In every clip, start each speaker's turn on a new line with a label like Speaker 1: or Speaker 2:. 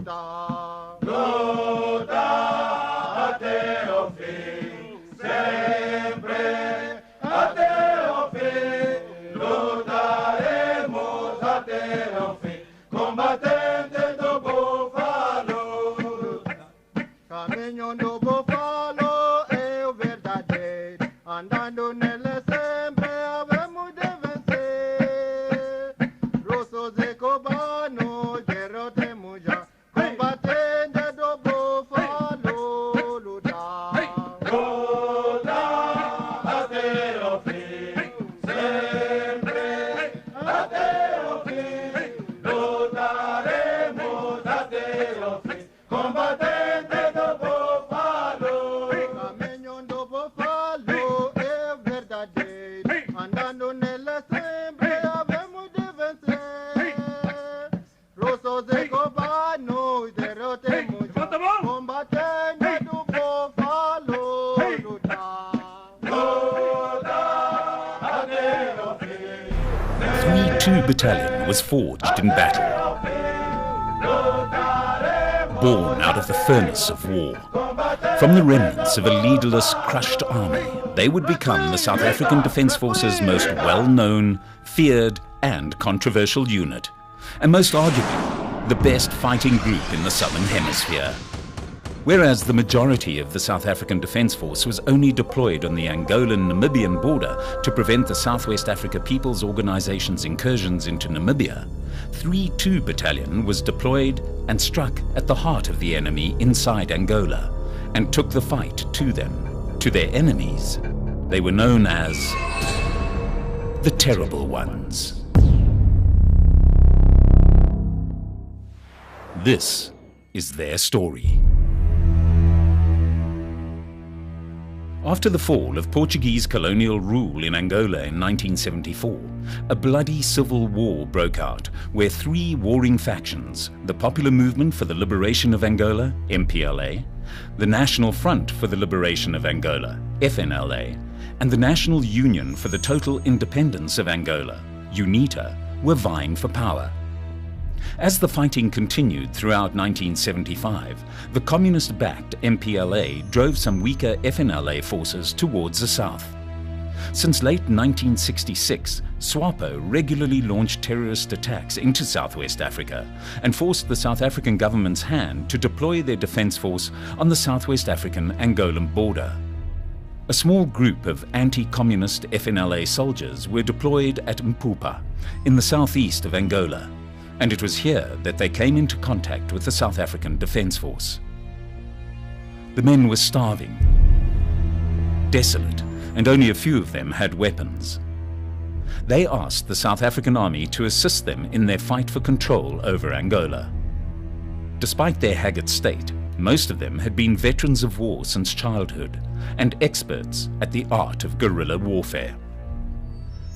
Speaker 1: lutar, lutar até o fim, sempre até o fim, lutaremos até o fim, combatente do búfalo. Caminho do búfalo é o verdadeiro, andando nele sempre havemos de vencer. Russos e cubanos, derrotemos já, combatente do búfalo, lutar. Lutar até o fim, sempre até o fim, lutaremos até o fim, combatente do búfalo. Caminho do búfalo é verdadeiro, andando nele sempre havemos de vencer. Russos e cubanos, derrotemos já, combatente do búfalo, lutar. Lutar até o fim.
Speaker 2: 3-2 Battalion was forged in battle, born out of the furnace of war. From the remnants of a leaderless, crushed army, they would become the South African Defence Force's most well-known, feared and controversial unit, and most arguably the best fighting group in the Southern Hemisphere. Whereas the majority of the South African Defence Force was only deployed on the Angolan-Namibian border to prevent the South West Africa People's Organization's incursions into Namibia, 3-2 Battalion was deployed and struck at the heart of the enemy inside Angola and took the fight to them, to their enemies. They were known as the Terrible Ones. This is their story. After the fall of Portuguese colonial rule in Angola in 1974, a bloody civil war broke out where three warring factions, the Popular Movement for the Liberation of Angola, MPLA, the National Front for the Liberation of Angola, FNLA, and the National Union for the Total Independence of Angola, UNITA, were vying for power. As the fighting continued throughout 1975, the communist-backed MPLA drove some weaker FNLA forces towards the south. Since late 1966, SWAPO regularly launched terrorist attacks into Southwest Africa and forced the South African government's hand to deploy their defence force on the Southwest African-Angolan border. A small group of anti-communist FNLA soldiers were deployed at Mpupa, in the southeast of Angola, and it was here that they came into contact with the South African Defence Force. The men were starving, desolate, and only a few of them had weapons. They asked the South African Army to assist them in their fight for control over Angola. Despite their haggard state, most of them had been veterans of war since childhood and experts at the art of guerrilla warfare.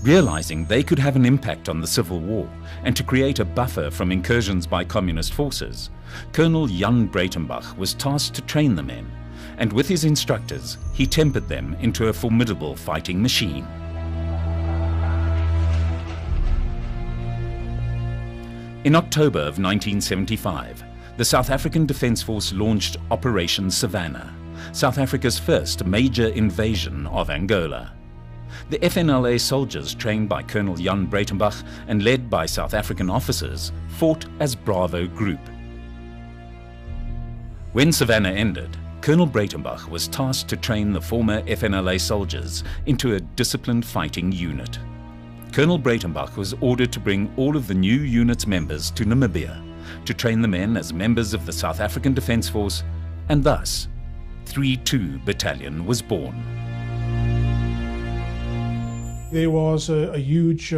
Speaker 2: Realizing they could have an impact on the civil war and to create a buffer from incursions by communist forces, Colonel Jan Breitenbach was tasked to train the men, and with his instructors, he tempered them into a formidable fighting machine. In October of 1975, the South African Defence Force launched Operation Savannah, South Africa's first major invasion of Angola. The FNLA soldiers, trained by Colonel Jan Breitenbach and led by South African officers, fought as Bravo Group. When Savannah ended, Colonel Breitenbach was tasked to train the former FNLA soldiers into a disciplined fighting unit. Colonel Breitenbach was ordered to bring all of the new unit's members to Namibia to train the men as members of the South African Defence Force, and thus 3-2 Battalion was born.
Speaker 3: There was a huge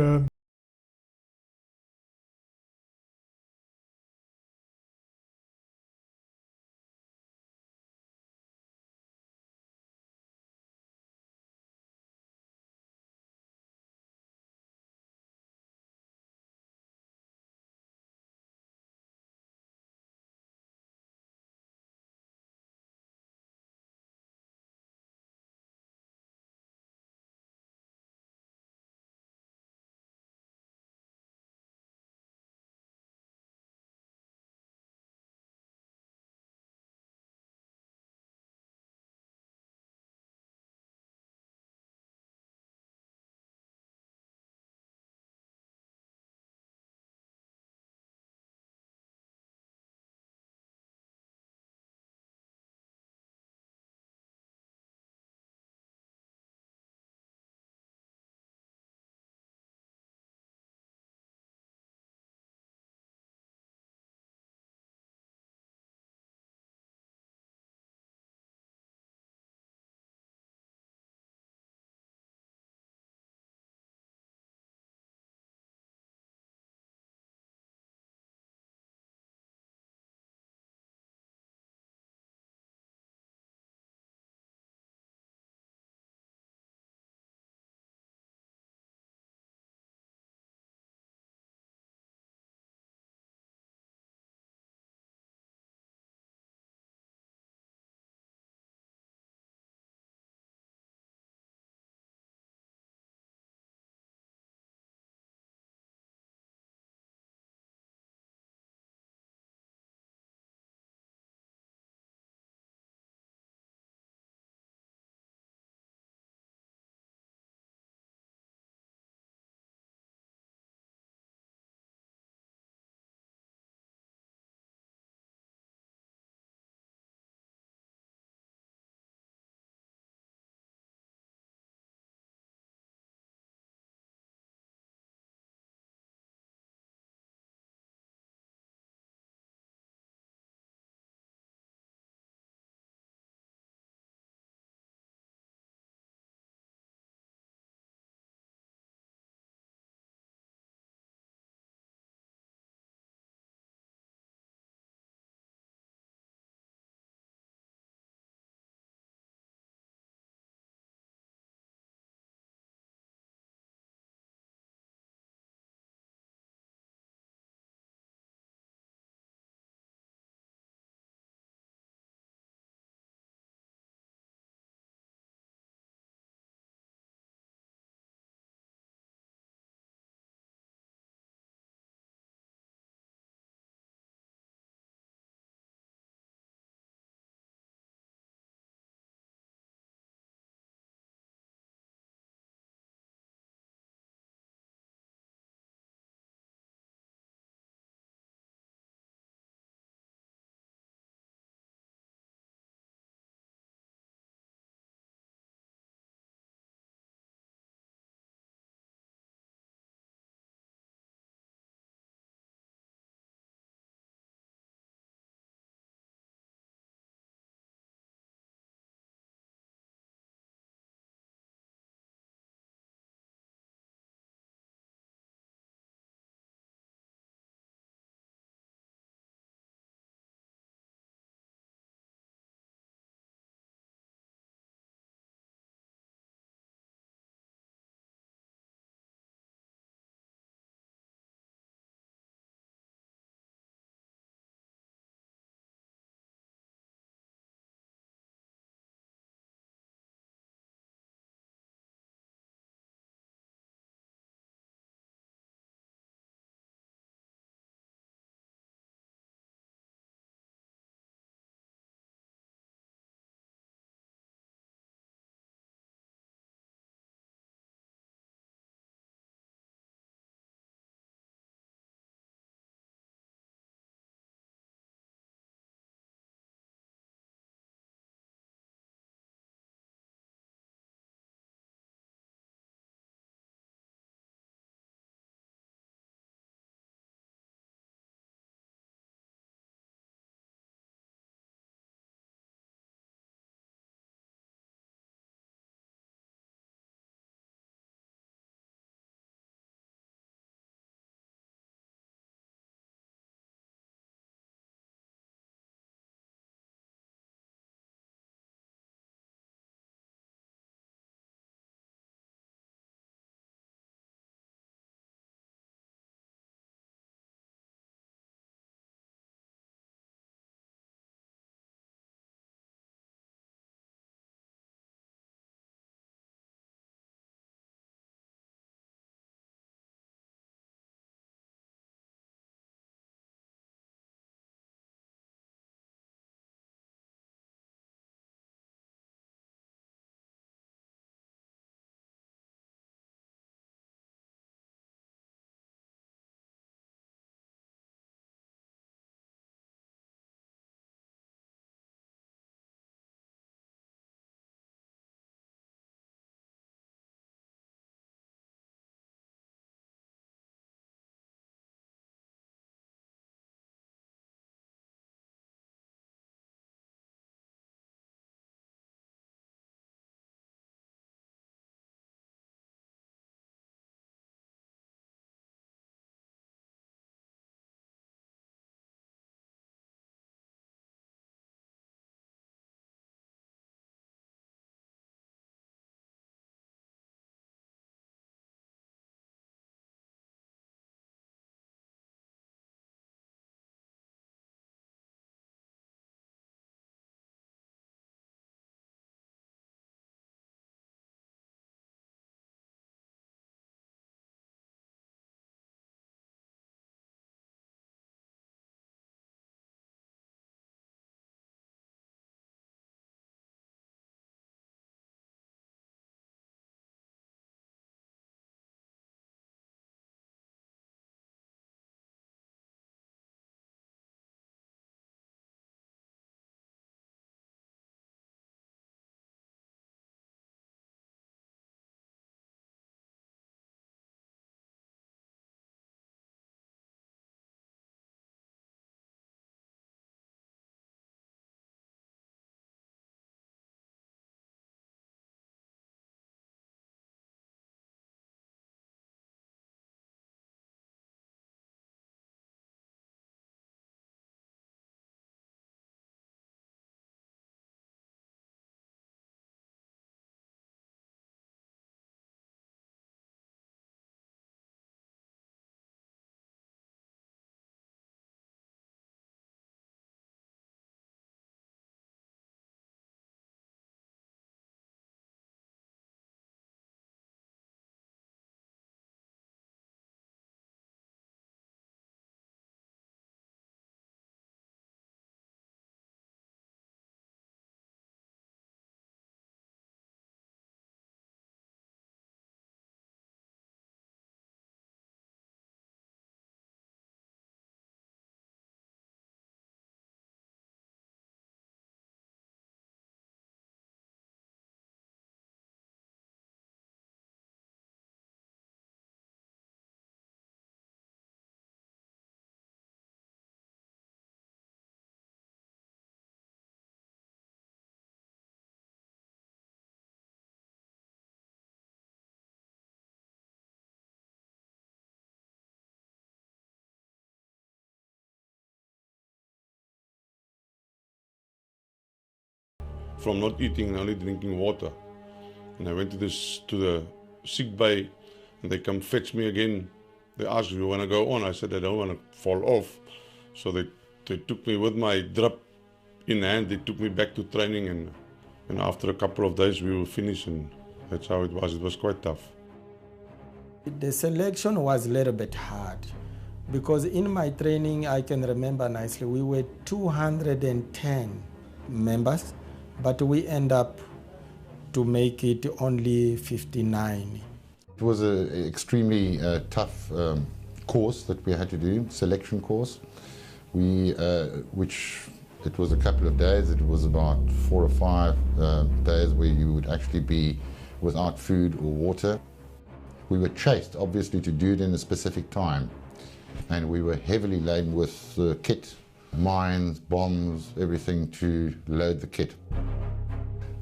Speaker 4: from not eating and only drinking water. And I went to the sick bay, and they come fetch me again. They asked, "You want to go on?" I said, "I don't want to fall off." So they took me with my drip in hand. They took me back to training, and after a couple of days we were finished, and that's how it was. It was quite tough.
Speaker 5: The selection was a little bit hard because in my training, I can remember nicely, we were 210 members, but we end up to make it only 59.
Speaker 6: It was an extremely tough course that we had to do, selection course. Which it was a couple of days. It was about 4 or 5 days where you would actually be without food or water. We were chased, obviously, to do it in a specific time. And we were heavily laden with kit, mines, bombs, everything to load the kit.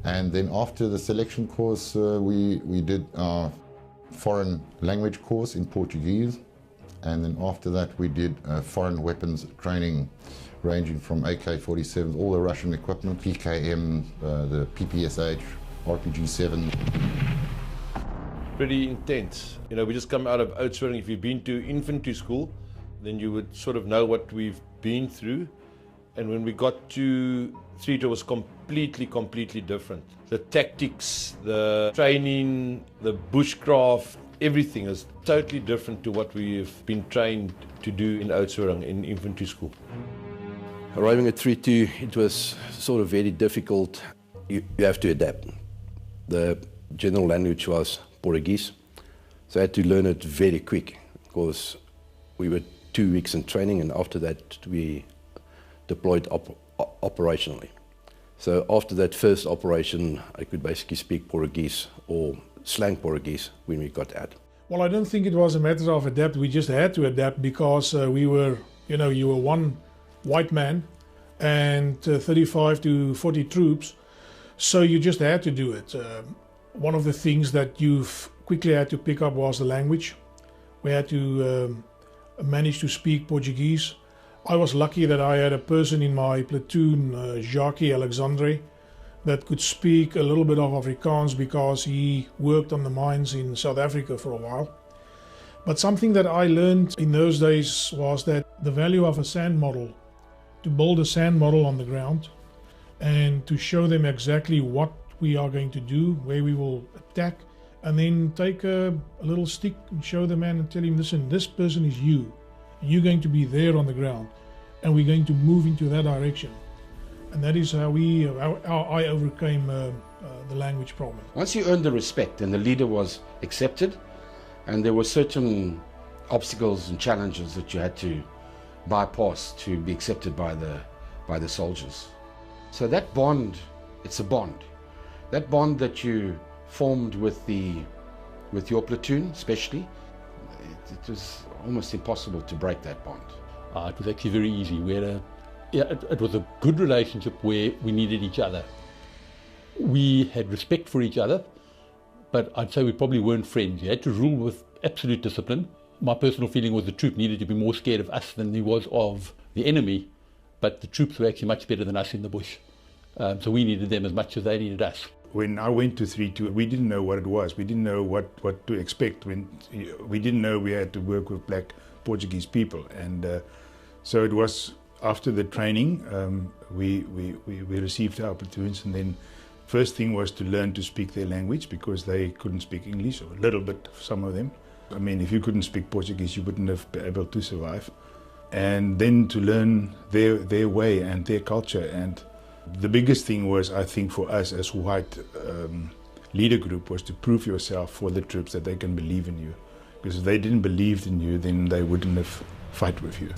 Speaker 6: And then after the selection course, we did our foreign language course in Portuguese. And then after that, we did foreign weapons training, ranging from AK-47s, all the Russian equipment, PKM, the PPSH, RPG-7.
Speaker 7: Pretty intense. You know, we just come out of Oudtshoorn. If you've been to infantry school, then you would sort of know what we've been through. And when we got to 3, it was completely different. The tactics, the training, the bushcraft, everything is totally different to what we've been trained to do in Oudtshoorn in infantry school.
Speaker 8: Arriving at 3-2, it was sort of very difficult. You have to adapt. The general language was Portuguese, so I had to learn it very quick because we were 2 weeks in training, and after that we deployed operationally. So after that first operation, I could basically speak Portuguese or slang Portuguese when we got out.
Speaker 3: Well, I don't think it was a matter of adapt. We just had to adapt because we were, you were one white man and 35 to 40 troops. So you just had to do it. One of the things that you've quickly had to pick up was the language. We had to manage to speak Portuguese. I was lucky that I had a person in my platoon, Jacques Alexandre, that could speak a little bit of Afrikaans because he worked on the mines in South Africa for a while. But something that I learned in those days was that the value of a sand model, to build a sand model on the ground and to show them exactly what we are going to do, where we will attack, and then take a little stick and show the man and tell him, listen, this person is you. You're going to be there on the ground and we're going to move into that direction. And that is how I overcame the language problem.
Speaker 9: Once you earned the respect and the leader was accepted, and there were certain obstacles and challenges that you had to bypass to be accepted by the soldiers. So that bond, it's a bond. That bond that you formed with your platoon, especially, it was almost impossible to break that bond.
Speaker 10: It was actually very easy. It was a good relationship where we needed each other. We had respect for each other, but I'd say we probably weren't friends. You had to rule with absolute discipline. My personal feeling was the troop needed to be more scared of us than he was of the enemy, but the troops were actually much better than us in the bush. So we needed them as much as they needed us.
Speaker 2: When I went to 3-2, we didn't know what it was. We didn't know what to expect. We didn't know we had to work with black Portuguese people. And so it was after the training, we received our platoons, and then first thing was to learn to speak their language because they couldn't speak English, or a little bit, some of them. I mean, if you couldn't speak Portuguese, you wouldn't have been able to survive. And then to learn their way and their culture. And the biggest thing was, I think, for us as white leader group was to prove yourself for the troops that they can believe in you. Because if they didn't believe in you, then they wouldn't have fight with you.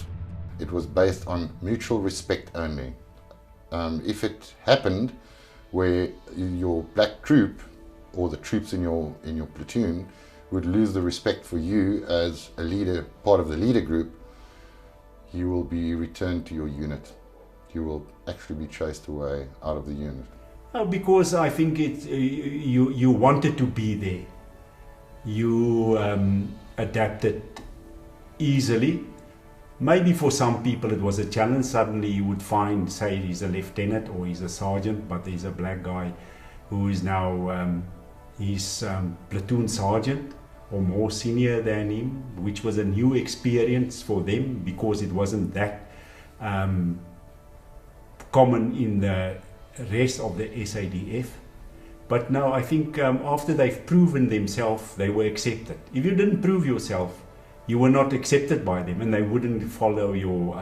Speaker 6: It was based on mutual respect only. If it happened where your black troop or the troops in your platoon would lose the respect for you as a leader, part of the leader group, you will be returned to your unit. You will actually be chased away out of the unit.
Speaker 11: Because I think you wanted to be there. You adapted easily, maybe for some people it was a challenge. Suddenly you would find, say he's a lieutenant or he's a sergeant, but there's a black guy who is now he's platoon sergeant or more senior than him, which was a new experience for them because it wasn't that common in the rest of the SADF. But now I think after they've proven themselves, they were accepted. If you didn't prove yourself, you were not accepted by them, and they wouldn't follow your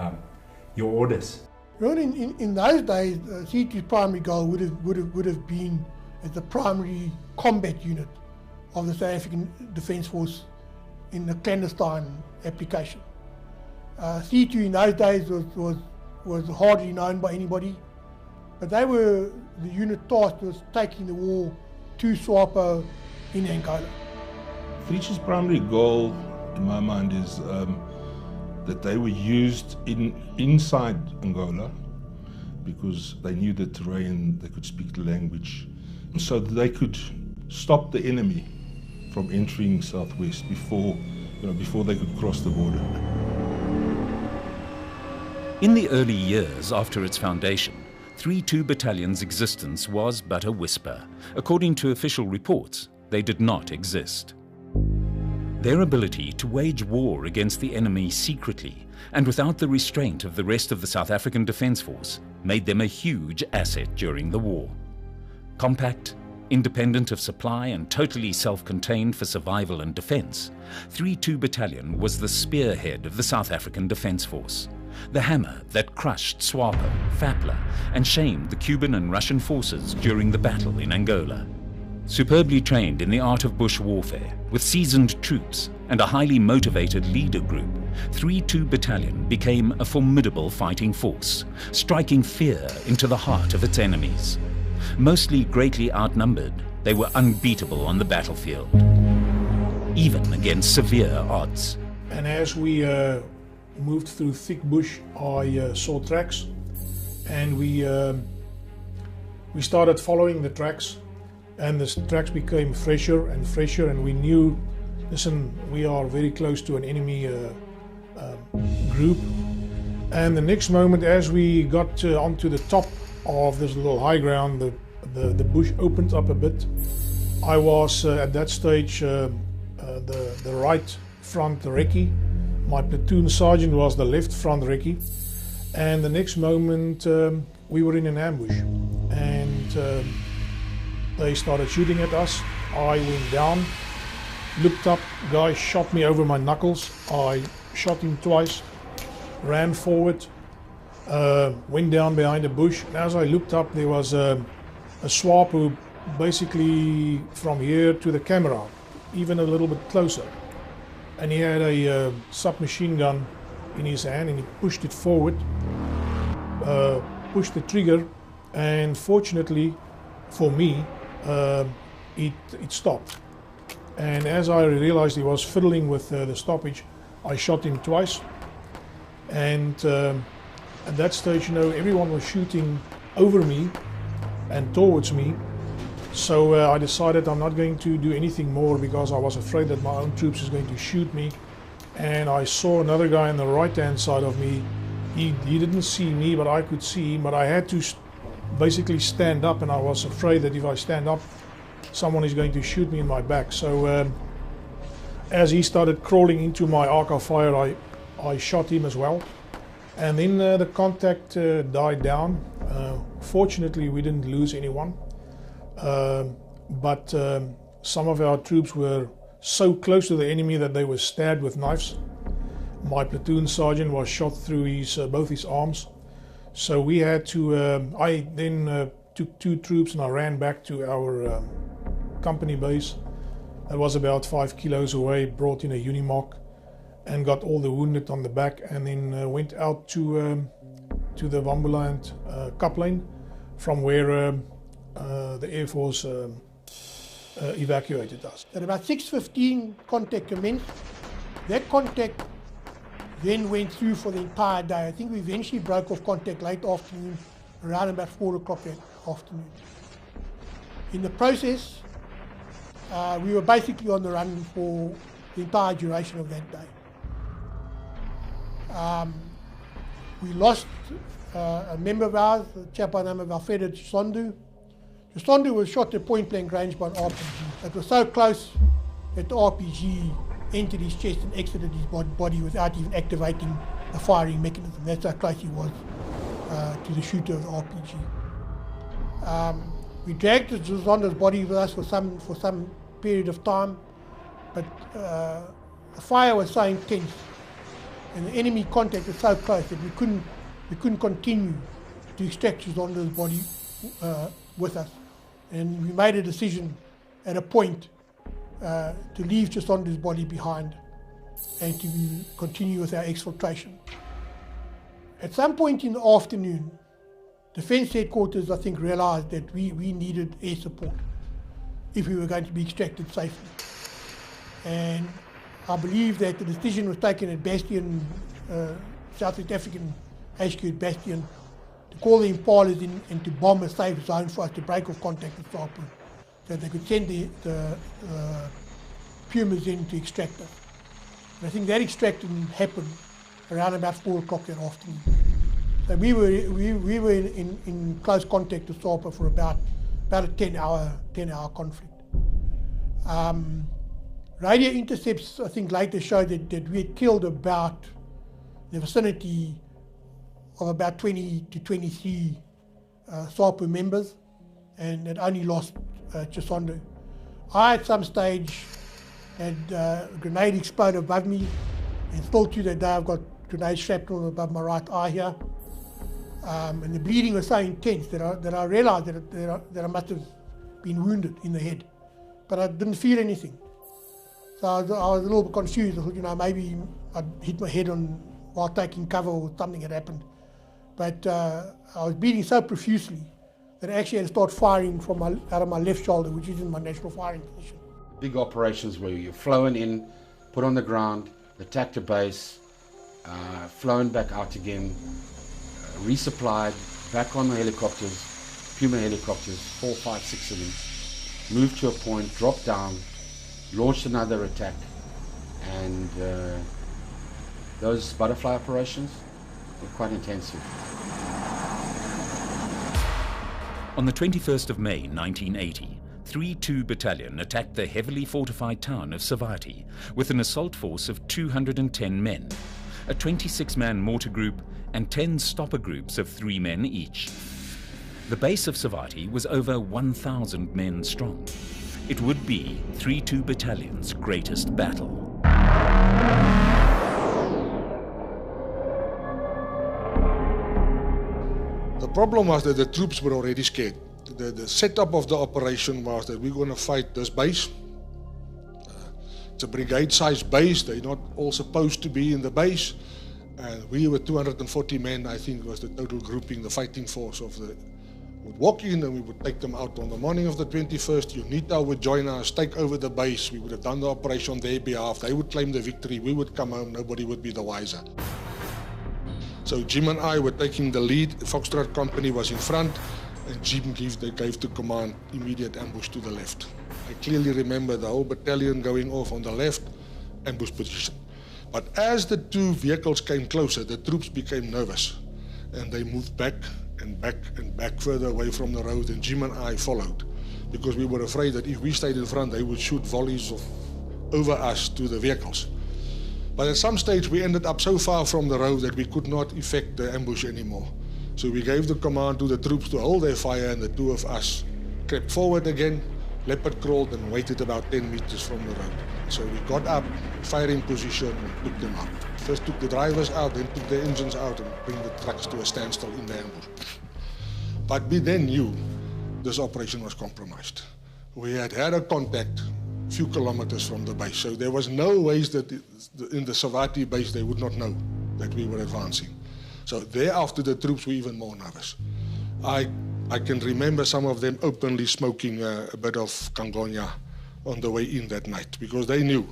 Speaker 11: orders.
Speaker 12: Well, in those days, C2's primary goal would have been as the primary combat unit of the South African Defence Force in the clandestine application. C2 in those days was hardly known by anybody, but they were the unit tasked with taking the war to SWAPO in Angola.
Speaker 13: C2's primary goal, in my mind, is that they were used inside Angola because they knew the terrain, they could speak the language, so that they could stop the enemy from entering Southwest before they could cross the border.
Speaker 2: In the early years after its foundation, 3-2 Battalion's existence was but a whisper. According to official reports, they did not exist. Their ability to wage war against the enemy secretly and without the restraint of the rest of the South African Defence Force made them a huge asset during the war. Compact, independent of supply and totally self-contained for survival and defence, 3-2 Battalion was the spearhead of the South African Defence Force, the hammer that crushed SWAPO, FAPLA and shamed the Cuban and Russian forces during the battle in Angola. Superbly trained in the art of bush warfare, with seasoned troops and a highly motivated leader group, 3-2 Battalion became a formidable fighting force, striking fear into the heart of its enemies. Mostly greatly outnumbered, they were unbeatable on the battlefield, even against severe odds.
Speaker 3: And as we moved through thick bush, I saw tracks, and we started following the tracks, and the tracks became fresher and fresher, and we knew, listen, we are very close to an enemy group. And the next moment, as we got onto the top of this little high ground, the bush opened up a bit. I was at that stage the right front recce. My platoon sergeant was the left front recce, and the next moment we were in an ambush, and they started shooting at us. I went down, looked up, guy shot me over my knuckles. I shot him twice, ran forward, went down behind a bush, and as I looked up there was a SWAPO basically from here to the camera, even a little bit closer. And he had a submachine gun in his hand, and he pushed it forward, pushed the trigger, and fortunately for me, it stopped. And as I realized he was fiddling with the stoppage, I shot him twice. And at that stage, everyone was shooting over me and towards me. So I decided I'm not going to do anything more because I was afraid that my own troops is going to shoot me. And I saw another guy on the right-hand side of me. He didn't see me, but I could see him. But I had to basically stand up, and I was afraid that if I stand up, someone is going to shoot me in my back. So as he started crawling into my arc of fire, I shot him as well. And then the contact died down. Fortunately, we didn't lose anyone. But some of our troops were so close to the enemy that they were stabbed with knives. My platoon sergeant was shot through both his arms. So we had to, I then took 2 troops and I ran back to our company base. That was about 5 kilos away, brought in a Unimog and got all the wounded on the back, and then went out to the Wambuland Cup lane, from where the Air Force evacuated us.
Speaker 12: At about 6:15, contact commenced. That contact then went through for the entire day. I think we eventually broke off contact late afternoon, around about 4 o'clock that afternoon. In the process, we were basically on the run for the entire duration of that day. We lost a member of ours, a chap by the name of Alfredo Chisondu. Chisondu was shot at point blank range by an RPG. It was so close that the RPG entered his chest and exited his body without even activating the firing mechanism. That's how close he was to the shooter of the RPG. We dragged Chisondu's body with us for some period of time, but the fire was so intense and the enemy contact was so close that we couldn't continue to extract Chisondu's body with us. And we made a decision at a point to leave Chisondu's body behind and to continue with our exfiltration. At some point in the afternoon, Defence Headquarters, I think, realised that we needed air support if we were going to be extracted safely. And I believe that the decision was taken at Bastion, South African HQ at Bastion, to call the Impalas in and to bomb a safe zone for us to break off contact with SAPU, so they could send the Pumas in to extract us. And I think that extraction happened around about 4 o'clock that afternoon. So we were in close contact with SAPU for about a 10-hour conflict. Radio intercepts, I think, later showed that we had killed about the vicinity of about 20 to 23 SAPU members and had only lost Chisondu. I, at some stage, had a grenade explode above me, and still to that day I've got grenade shrapnel above my right eye here. And the bleeding was so intense that I realised that I must have been wounded in the head, but I didn't feel anything. So I was a little bit confused. I thought, maybe I'd hit my head while taking cover or something had happened. But I was bleeding so profusely that I actually had to start firing out of my left shoulder, which isn't my natural firing position.
Speaker 9: Big operations where you're flown in, put on the ground, attacked a base, flown back out again, resupplied, back on the helicopters, Puma helicopters, 4, 5, 6 of them, moved to a point, dropped down, launched another attack, and those butterfly operations were quite intensive.
Speaker 2: On the 21st of May 1980, 3-2 Battalion attacked the heavily fortified town of Savati with an assault force of 210 men, a 26-man mortar group and 10 stopper groups of 3 men each. The base of Savati was over 1,000 men strong. It would be 3-2 Battalion's greatest battle.
Speaker 14: The problem was that the troops were already scared. The setup of the operation was that we're going to fight this base. It's a brigade-sized base. They're not all supposed to be in the base. And we were 240 men, I think, was the total grouping, the fighting force of the... would walk in and we would take them out on the morning of the 21st. UNITA would join us, take over the base. We would have done the operation on their behalf. They would claim the victory. We would come home. Nobody would be the wiser. So Jim and I were taking the lead. The Foxtrot company was in front, and Jim gave the command, immediate ambush to the left. I clearly remember the whole battalion going off on the left, ambush position. But as the two vehicles came closer, the troops became nervous, and they moved back and back and back further away from the road, and Jim and I followed, because we were afraid that if we stayed in front, they would shoot volleys over us to the vehicles. But at some stage, we ended up so far from the road that we could not effect the ambush anymore. So we gave the command to the troops to hold their fire, and the two of us crept forward again, leopard crawled, and waited about 10 meters from the road. So we got up, firing position, and took them out. First took the drivers out, then took the engines out and bring the trucks to a standstill in the ambush. But we then knew this operation was compromised. We had a contact a few kilometers from the base, so there was no ways that in the Savati base they would not know that we were advancing. So thereafter the troops were even more nervous. I can remember some of them openly smoking a bit of Kangonya on the way in that night, because they knew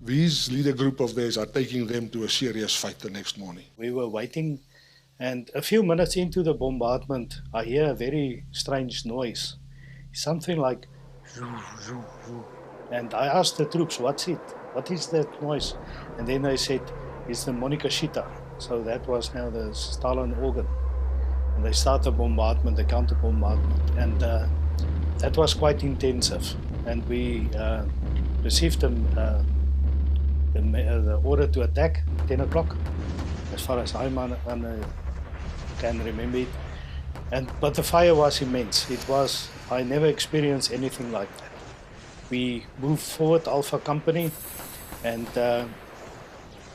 Speaker 14: these leader group of theirs are taking them to a serious fight the next morning.
Speaker 15: We were waiting, and a few minutes into the bombardment, I hear a very strange noise. Something like zoo, zoo, zoo. And I asked the troops, what's it? What is that noise? And then they said, it's the Monica Shita. So that was now the Stalin organ. And they started the bombardment, the counter-bombardment. And that was quite intensive. And we received the order to attack 10 o'clock, as far as I can remember it. But the fire was immense. I never experienced anything like that. We moved forward, Alpha Company, and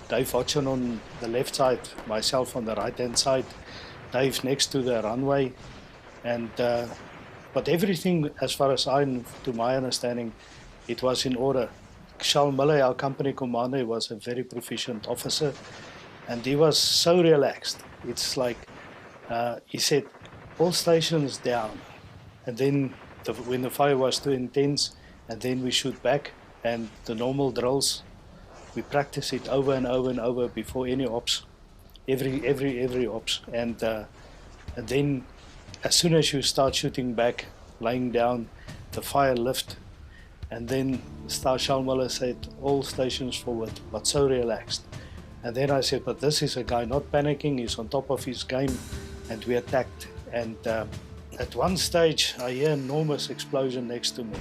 Speaker 15: Dave Hodgson on the left side, myself on the right-hand side, Dave next to the runway. But everything, as far as to my understanding, it was in order. Charles Miller, our company commander, was a very proficient officer, and he was so relaxed. It's like he said, all stations down, and then when the fire was too intense, and then we shoot back, and the normal drills, we practice it over and over and over before any ops, every ops, and then as soon as you start shooting back, lying down, the fire lift, and then Charles Miller said, all stations forward, but so relaxed. And then I said, but this is a guy not panicking, he's on top of his game, and we attacked. And at one stage, I hear an enormous explosion next to me.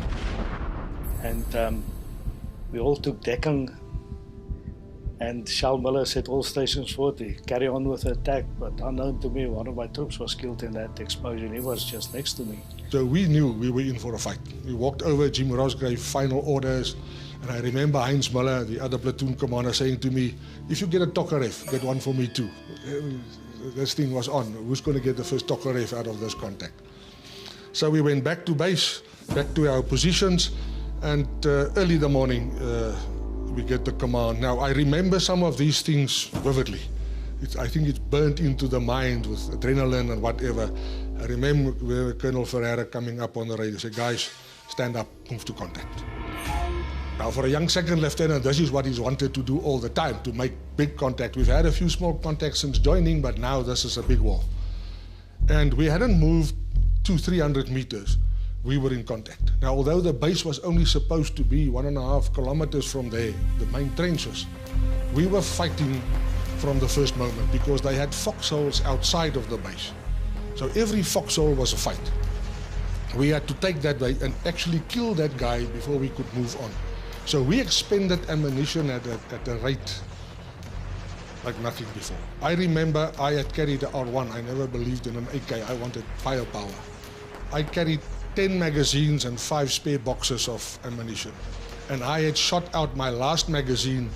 Speaker 15: And we all took dekking, and Charles Miller said, all stations forward, we carry on with the attack. But unknown to me, one of my troops was killed in that explosion. He was just next to me.
Speaker 14: So we knew we were in for a fight. We walked over Jim Rosgrave, final orders, and I remember Heinz Muller, the other platoon commander, saying to me, if you get a Tokarev, get one for me too. This thing was on. Who's going to get the first Tokarev out of this contact? So we went back to base, back to our positions, and early in the morning, we get the command. Now, I remember some of these things vividly. I think it's burnt into the mind with adrenaline and whatever. I remember Colonel Ferreira coming up on the radio, say, guys, stand up, move to contact. Now, for a young second lieutenant, this is what he's wanted to do all the time, to make big contact. We've had a few small contacts since joining, but now this is a big wall. And we hadn't moved 200-300 meters. We were in contact. Now, although the base was only supposed to be 1.5 kilometers from there, the main trenches, we were fighting from the first moment because they had foxholes outside of the base. So every foxhole was a fight. We had to take that way and actually kill that guy before we could move on. So we expended ammunition at a rate like nothing before. I remember I had carried the R1. I never believed in an AK. I wanted firepower. I carried 10 magazines and 5 spare boxes of ammunition. And I had shot out my last magazine,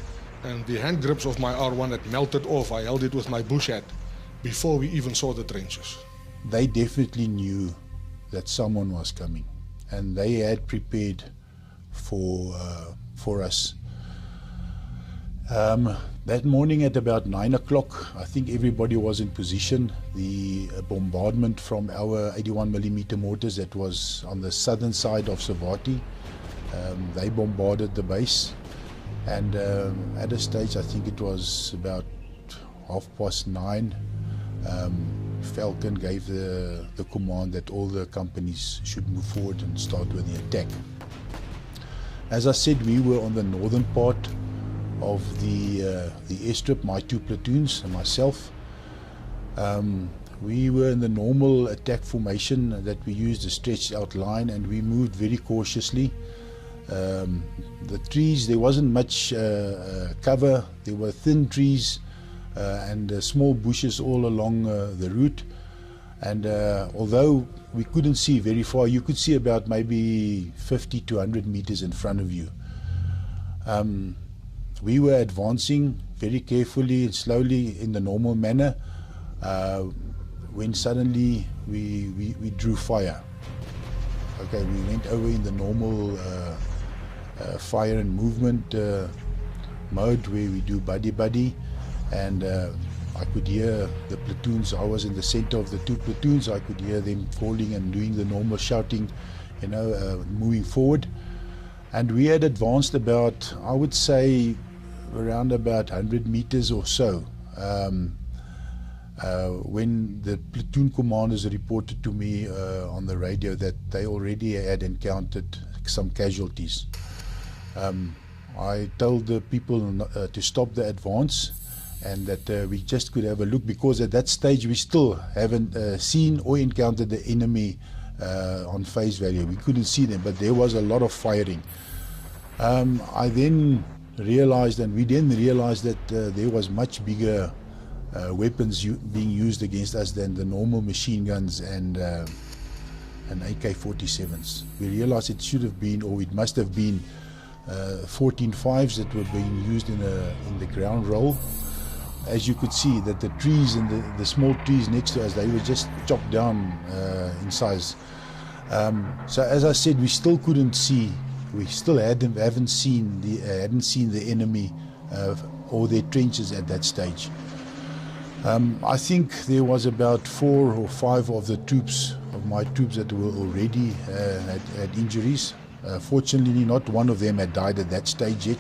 Speaker 14: and the hand grips of my R1 had melted off. I held it with my bush hat before we even saw the trenches.
Speaker 16: They definitely knew that someone was coming, and they had prepared for us. That morning at about 9 o'clock, I think everybody was in position. The bombardment from our 81mm mortars that was on the southern side of Savati, they bombarded the base. And at a stage, I think it was about 9:30, Falcon gave the command that all the companies should move forward and start with the attack. As I said, we were on the northern part of the airstrip, my 2 platoons and myself. We were in the normal attack formation that we used, a stretched out line, and we moved very cautiously. The trees, there wasn't much cover. There were thin trees and small bushes all along the route. And although we couldn't see very far, you could see about maybe 50 to 100 meters in front of you. We were advancing very carefully and slowly in the normal manner when suddenly we drew fire. Okay, we went over in the normal fire and movement mode where we do buddy-buddy, and I could hear the platoons. I was in the center of the 2 platoons. I could hear them calling and doing the normal shouting, you know, moving forward. And we had advanced about, I would say, around about 100 meters or so, when the platoon commanders reported to me on the radio that they already had encountered some casualties. I told the people to stop the advance and that we just could have a look, because at that stage we still haven't seen or encountered the enemy on face value. We couldn't see them, but there was a lot of firing. I then realized, and we then realized that there was much bigger weapons being used against us than the normal machine guns and AK-47s. We realized it should have been, or it must have been, 14.5s that were being used in the ground roll. As you could see, that the trees and the small trees next to us, they were just chopped down in size. So as I said, we still couldn't see. We still hadn't seen the enemy or their trenches at that stage. I think there was about 4 or 5 of the troops, of my troops, that were already had injuries. Fortunately, not one of them had died at that stage yet.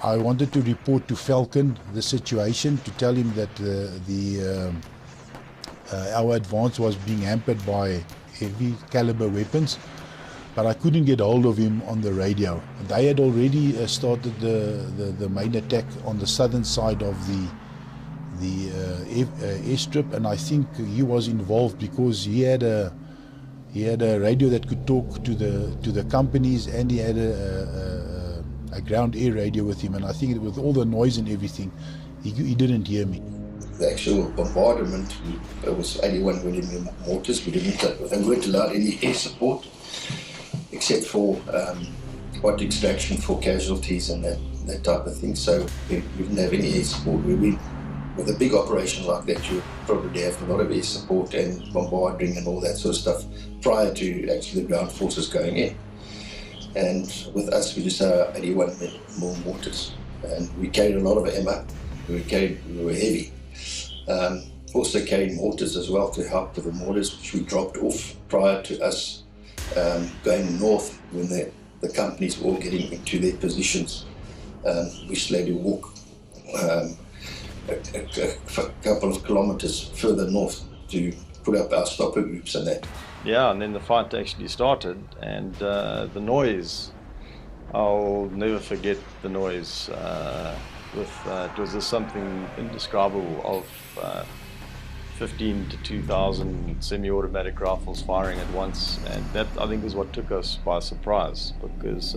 Speaker 16: I wanted to report to Falcon the situation, to tell him that our advance was being hampered by heavy caliber weapons, but I couldn't get hold of him on the radio. They had already started the main attack on the southern side of the airstrip, and I think he was involved because he had a radio that could talk to the companies, and he had a ground air radio with him, and I think with all the noise and everything, he didn't hear me.
Speaker 17: The actual bombardment, it was 81mm mortars. They weren't allowed any air support, except for hot extraction for casualties and that type of thing. So we didn't have any air support. With a big operation like that, you probably have a lot of air support and bombarding and all that sort of stuff prior to actually the ground forces going in. And with us, we just had 81mm mortars, and we carried a lot of ammo. We were heavy. Also carried mortars as well to help with the mortars, which we dropped off prior to us going north when the companies were all getting into their positions. We still had to walk a couple of kilometers further north to put up our stopper groups and that.
Speaker 18: Yeah, and then the fight actually started, and the noise, I'll never forget the noise. It was just something indescribable of 15 to 2,000 semi-automatic rifles firing at once, and that, I think, is what took us by surprise, because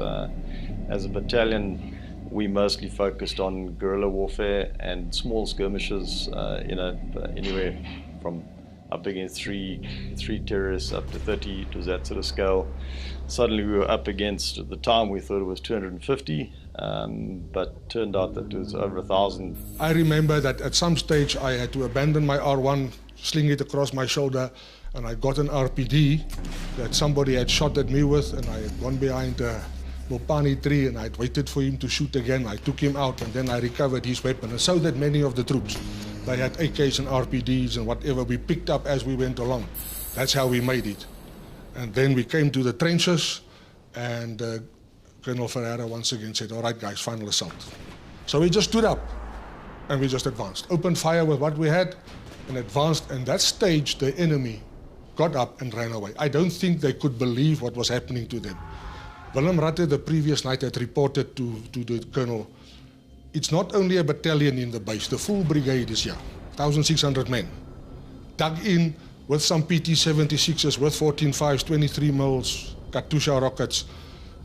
Speaker 18: as a battalion we mostly focused on guerrilla warfare and small skirmishes, anywhere from up against three terrorists up to 30. It was that sort of scale. Suddenly we were up against, at the time we thought it was 250, but turned out that it was over 1,000.
Speaker 14: I remember that at some stage I had to abandon my R1, sling it across my shoulder, and I got an RPD that somebody had shot at me with, and I had gone behind a Mopani tree, and I'd waited for him to shoot again. I took him out, and then I recovered his weapon, and so did many of the troops. They had AKs and RPDs and whatever we picked up as we went along. That's how we made it. And then we came to the trenches, and Colonel Ferreira once again said, "All right, guys, final assault." So we just stood up, and we just advanced. Opened fire with what we had, and advanced. And that stage, the enemy got up and ran away. I don't think they could believe what was happening to them. Willem Ratte the previous night had reported to the colonel, it's not only a battalion in the base, the full brigade is here, 1,600 men, dug in with some PT-76s, with 14.5s, 23 mils, Katusha rockets.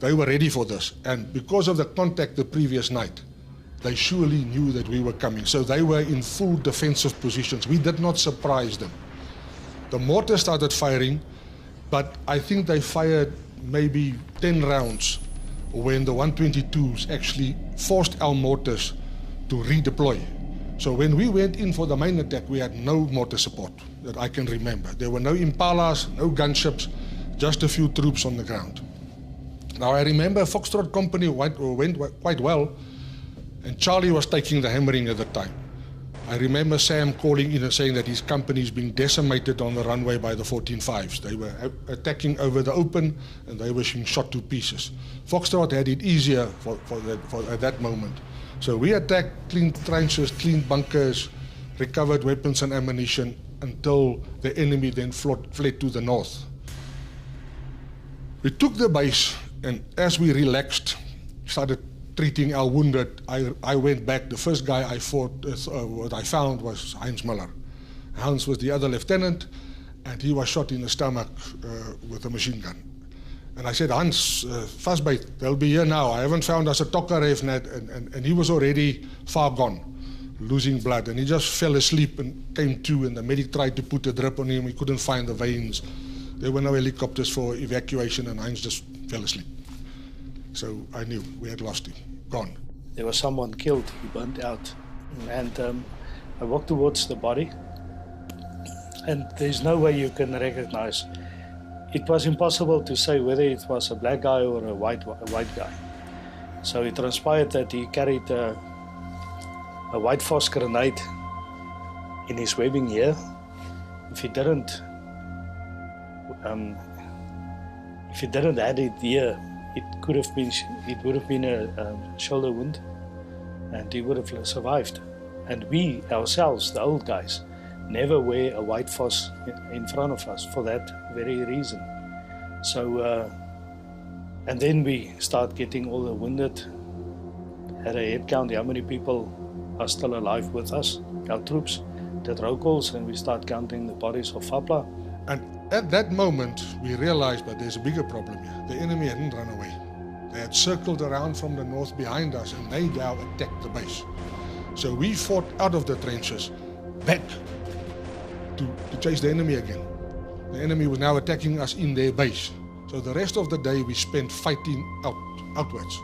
Speaker 14: They were ready for this. And because of the contact the previous night, they surely knew that we were coming. So they were in full defensive positions. We did not surprise them. The mortar started firing, but I think they fired maybe 10 rounds when the 122s actually forced our mortars to redeploy. So when we went in for the main attack, we had no mortar support that I can remember. There were no Impalas, no gunships, just a few troops on the ground. Now I remember Foxtrot Company went quite well, and Charlie was taking the hammering at the time. I remember Sam calling in and saying that his company is being decimated on the runway by the 14.5s. They were attacking over the open, and they were being shot to pieces. Foxtrot had it easier at that moment. So we attacked, cleaned trenches, cleaned bunkers, recovered weapons and ammunition until the enemy then fled to the north. We took the base, and as we relaxed, started treating our wounded, I went back. The first guy I fought, what I found was Heinz Muller. Hans was the other lieutenant, and he was shot in the stomach with a machine gun. And I said, Hans, vastbyt, they'll be here now. I haven't found us a tokkeref net, and he was already far gone, losing blood, and he just fell asleep and came to, and the medic tried to put a drip on him. He couldn't find the veins. There were no helicopters for evacuation, and Heinz just fell asleep. So I knew we had lost him, gone.
Speaker 15: There was someone killed, he burnt out. And I walked towards the body, and there's no way you can recognize. It was impossible to say whether it was a black guy or a white guy. So it transpired that he carried a white phos grenade in his webbing here. If he didn't had it here, it would have been a shoulder wound, and he would have survived. And we ourselves, the old guys, never wear a white phos in front of us for that very reason. So, and then we start getting all the wounded. Had a head count, how many people are still alive with us. Our troops did roll calls, and we start counting the bodies of Fapla.
Speaker 14: And at that moment, we realized that there's a bigger problem here. The enemy hadn't run away. They had circled around from the north behind us, and they now attacked the base. So we fought out of the trenches, back to chase the enemy again. The enemy was now attacking us in their base. So the rest of the day we spent fighting outwards.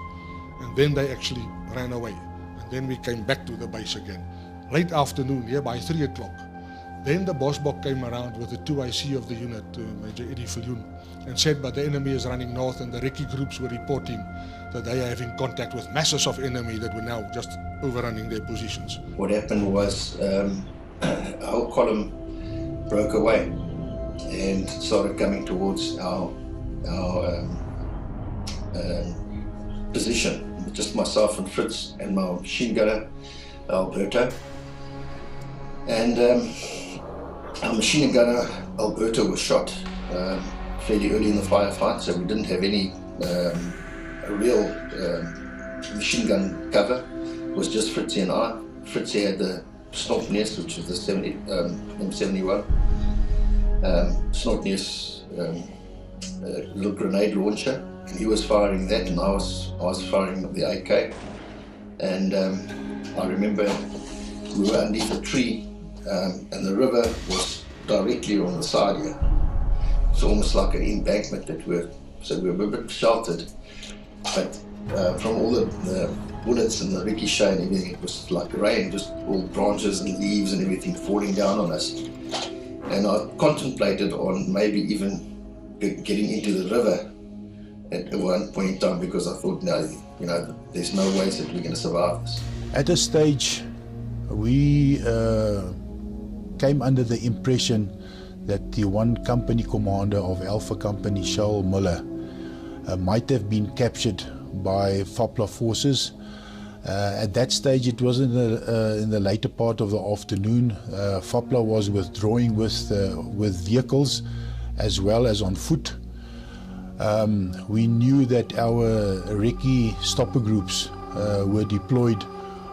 Speaker 14: And then they actually ran away. And then we came back to the base again. Late afternoon, here by 3 o'clock. Then the Bosbok came around with the 2IC of the unit, Major Eddie Viljoen, and said, but the enemy is running north, and the recce groups were reporting that they are having contact with masses of enemy that were now just overrunning their positions.
Speaker 17: What happened was our whole column broke away and started coming towards our position. Just myself and Fritz and my machine gunner, Alberto. And our machine gunner, Alberto, was shot fairly early in the firefight, so we didn't have any real machine gun cover. It was just Fritzie and I. Fritzie had the Snortnes, which was the M71. Snortnes little grenade launcher, and he was firing that, and I was firing the AK. And I remember we were underneath a tree, and the river was directly on the side here. It's almost like an embankment so we were a bit sheltered. But from all the bullets and the ricochet and everything, it was like rain, just all branches and leaves and everything falling down on us. And I contemplated on maybe even getting into the river at one point in time, because I thought, no, there's no ways that we're going to survive this.
Speaker 16: At a stage, we came under the impression that the one company commander of Alpha Company, Charles Muller, might have been captured by Fapla forces. At that stage, it was in the later part of the afternoon. Fapla was withdrawing with vehicles as well as on foot. We knew that our recce stopper groups were deployed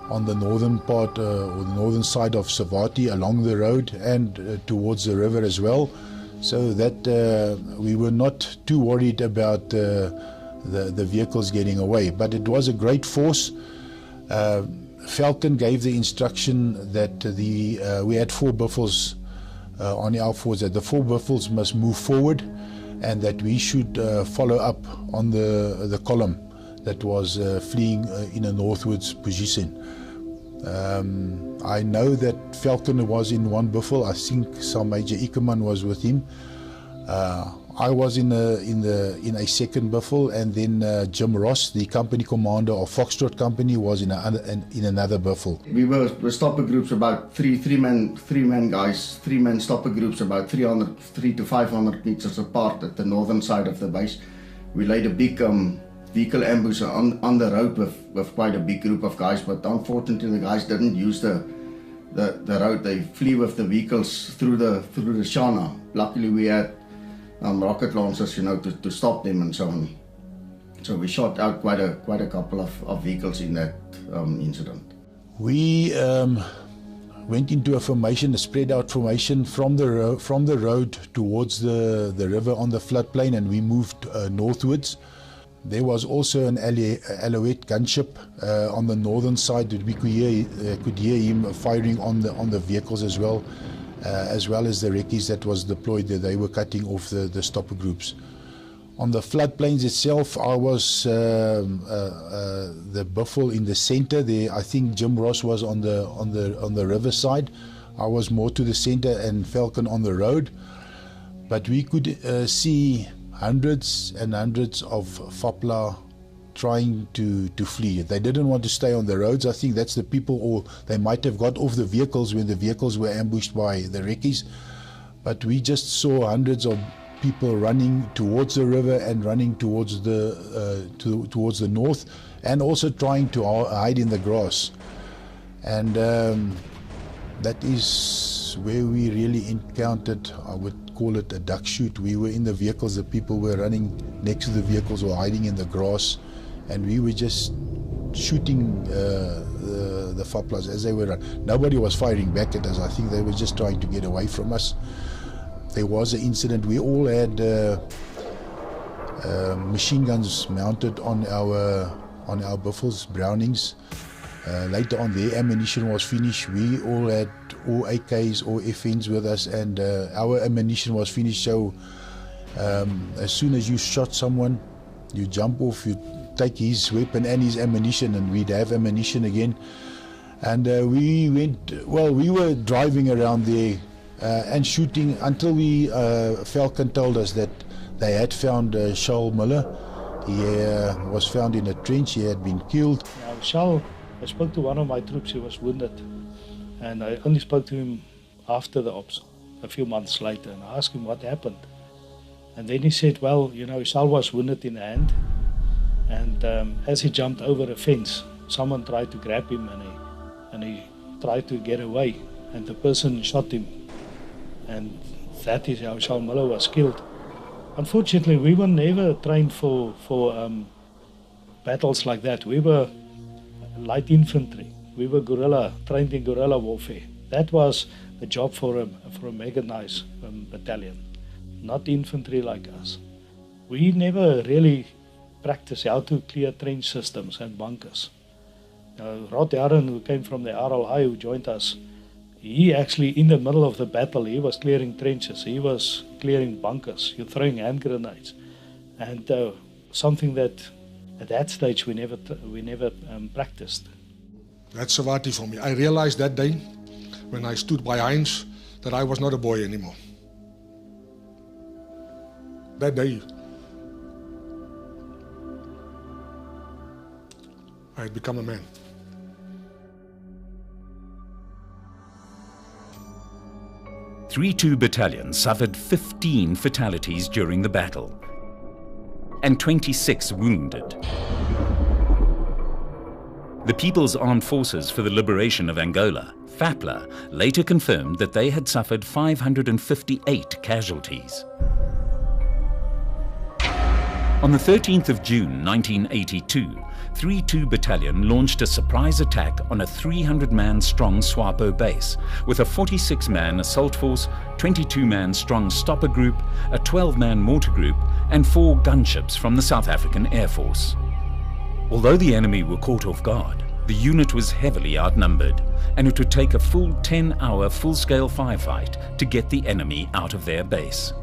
Speaker 16: on the northern part or the northern side of Savati along the road and towards the river as well, so that we were not too worried about the vehicles getting away. But it was a great force. Falcon gave the instruction that we had 4 buffels on our force, that the 4 buffels must move forward and that we should follow up on the column that was fleeing in a northwards position. I know that Falcon was in one buffel. I think some Major Ickerman was with him. I was in a second buffel, and then Jim Ross, the company commander of Foxtrot Company, was in another buffel.
Speaker 19: We were stopper groups, about three men guys, 3-man stopper groups, about 3 to 500 meters apart at the northern side of the base. We laid a big vehicle ambush on the road with quite a big group of guys, but unfortunately the guys didn't use the road. They flew with the vehicles through the Shana. Luckily we had rocket launchers, to stop them and so on. So we shot out quite a couple of vehicles in that incident.
Speaker 16: We went into a formation, a spread out formation from the road towards the river on the floodplain, and we moved northwards. There was also an Alouette gunship on the northern side that we could hear him firing on the vehicles as well as the recce's that was deployed there. They were cutting off the stopper groups. On the floodplains itself, I was the buffle in the center there. I think Jim Ross was on the riverside. I was more to the center and Falcon on the road. But we could see hundreds and hundreds of Fapla trying to flee. They didn't want to stay on the roads. I think that's the people, or they might have got off the vehicles when the vehicles were ambushed by the recce's. But we just saw hundreds of people running towards the river and running towards the north, and also trying to hide in the grass. And that is where we really encountered, I would call it a duck shoot. We were in the vehicles, the people were running next to the vehicles or hiding in the grass, and we were just shooting the Faplas as they were running. Nobody was firing back at us. I think they were just trying to get away from us. There was an incident. We all had machine guns mounted on our Buffles, Brownings. Later on, their ammunition was finished. We all had all AKs or FNs with us, and our ammunition was finished. So as soon as you shot someone, you jump off, you take his weapon and his ammunition, and we'd have ammunition again. And we were driving around there and shooting until Falcon told us that they had found Charles Miller. He was found in a trench. He had been killed.
Speaker 15: Now, Charles, I spoke to one of my troops. He was wounded, and I only spoke to him after the ops, a few months later, and I asked him what happened. And then he said, well, you know, Charles was wounded in the hand, and as he jumped over a fence, someone tried to grab him, and he tried to get away, and the person shot him. And that is how Charles Miller was killed. Unfortunately, we were never trained for battles like that. We were light infantry. We were trained in guerrilla warfare. That was the job for a mechanized battalion, not infantry like us. We never really practiced how to clear trench systems and bunkers. Rod Jarren, who came from the RLI, who joined us, he actually, in the middle of the battle, he was clearing trenches, he was clearing bunkers, you're throwing hand grenades. And something that at that stage we never practiced.
Speaker 14: That's Savati for me. I realized that day when I stood by Heinz that I was not a boy anymore. That day I had become a man.
Speaker 2: The 3-2 Battalion suffered 15 fatalities during the battle and 26 wounded. The People's Armed Forces for the Liberation of Angola, FAPLA, later confirmed that they had suffered 558 casualties. On the 13th of June 1982, 3-2 Battalion launched a surprise attack on a 300-man strong SWAPO base with a 46-man assault force, 22-man strong stopper group, a 12-man mortar group and 4 gunships from the South African Air Force. Although the enemy were caught off guard, the unit was heavily outnumbered, and it would take a full 10-hour full-scale firefight to get the enemy out of their base.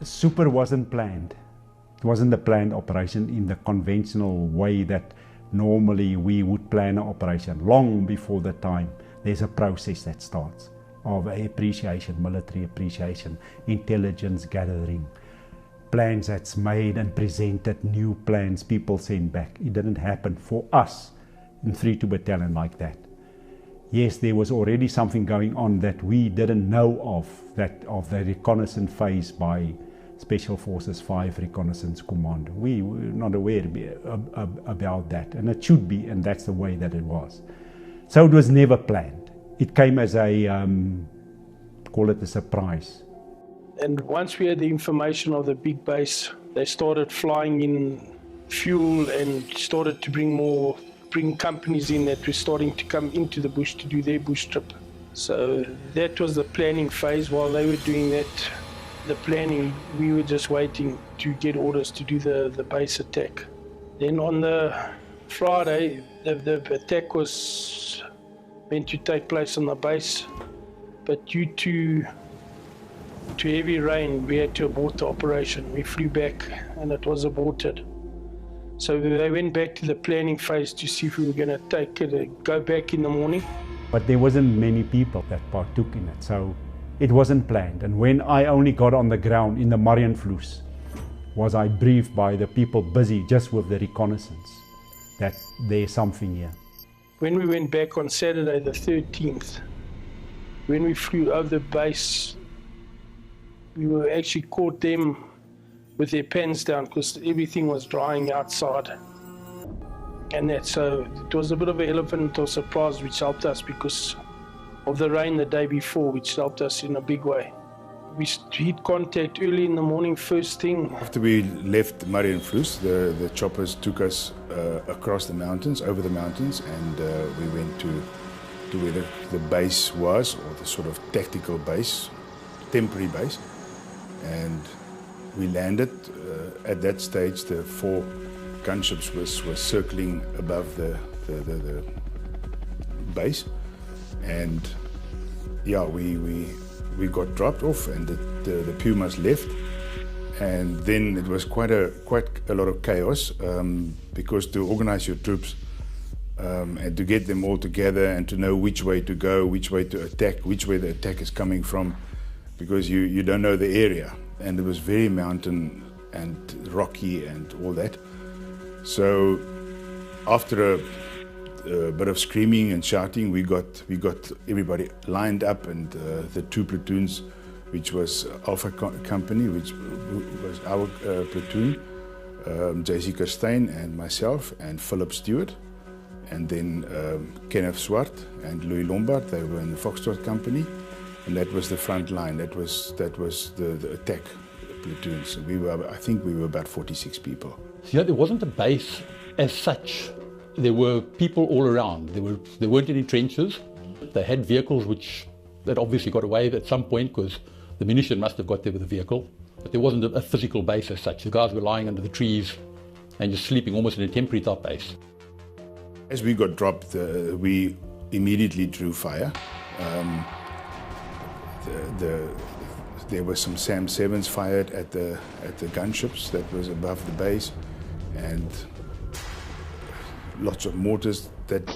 Speaker 11: Super wasn't planned. It wasn't a planned operation in the conventional way that normally we would plan an operation. Long before the time, there's a process that starts of appreciation, military appreciation, intelligence gathering, plans that's made and presented, new plans people send back. It didn't happen for us in 3-2 Battalion like that. Yes, there was already something going on that we didn't know of the reconnaissance phase by Special Forces 5 Reconnaissance Command. We were not aware about that, and it should be, and that's the way that it was. So it was never planned. It came as a, call it a surprise.
Speaker 20: And once we had the information of the big base, they started flying in fuel and started to bring companies in that were starting to come into the bush to do their bush trip. So that was the planning phase. While they were doing that, the planning, we were just waiting to get orders to do the base attack. Then on the Friday, the attack was meant to take place on the base, but due to heavy rain, we had to abort the operation. We flew back and it was aborted. So they went back to the planning phase to see if we were going to take it, go back in the morning.
Speaker 21: But there wasn't many people that partook in it, so it wasn't planned. And when I only got on the ground in the Marienvloes, was I briefed by the people busy just with the reconnaissance that there's something here.
Speaker 20: When we went back on Saturday the 13th, when we flew over the base, we were actually caught them with their pens down because everything was drying outside. And that, so it was a bit of an elephant or surprise, which helped us because of the rain the day before, which helped us in a big way. We hit contact early in the morning, first thing.
Speaker 22: After we left Marienvloes, the choppers took us across the mountains, over the mountains, and we went to where the base was, or the sort of tactical base, temporary base. And we landed. At that stage, the 4 gunships were circling above the base, and yeah, we got dropped off, and the Pumas left, and then it was quite a lot of chaos because to organize your troops and to get them all together and to know which way to go, which way to attack, which way the attack is coming from, because you don't know the area, and it was very mountain and rocky and all that. So after a bit of screaming and shouting, we got everybody lined up, and the 2 platoons, which was Alpha Company, which was our platoon, J.C. Kerstein and myself and Philip Stewart, and then Kenneth Swart and Louis Lombard, they were in the Foxtrot Company, and that was the front line. That was the attack platoons. I think we were about 46 people.
Speaker 10: Yeah, there wasn't a base as such. There were people all around. There weren't any trenches. They had vehicles that obviously got away at some point because the munition must have got there with the vehicle. But there wasn't a physical base as such. The guys were lying under the trees and just sleeping almost in a temporary type base.
Speaker 22: As we got dropped, we immediately drew fire. There were some SAM 7s fired at the gunships that was above the base, and lots of mortars that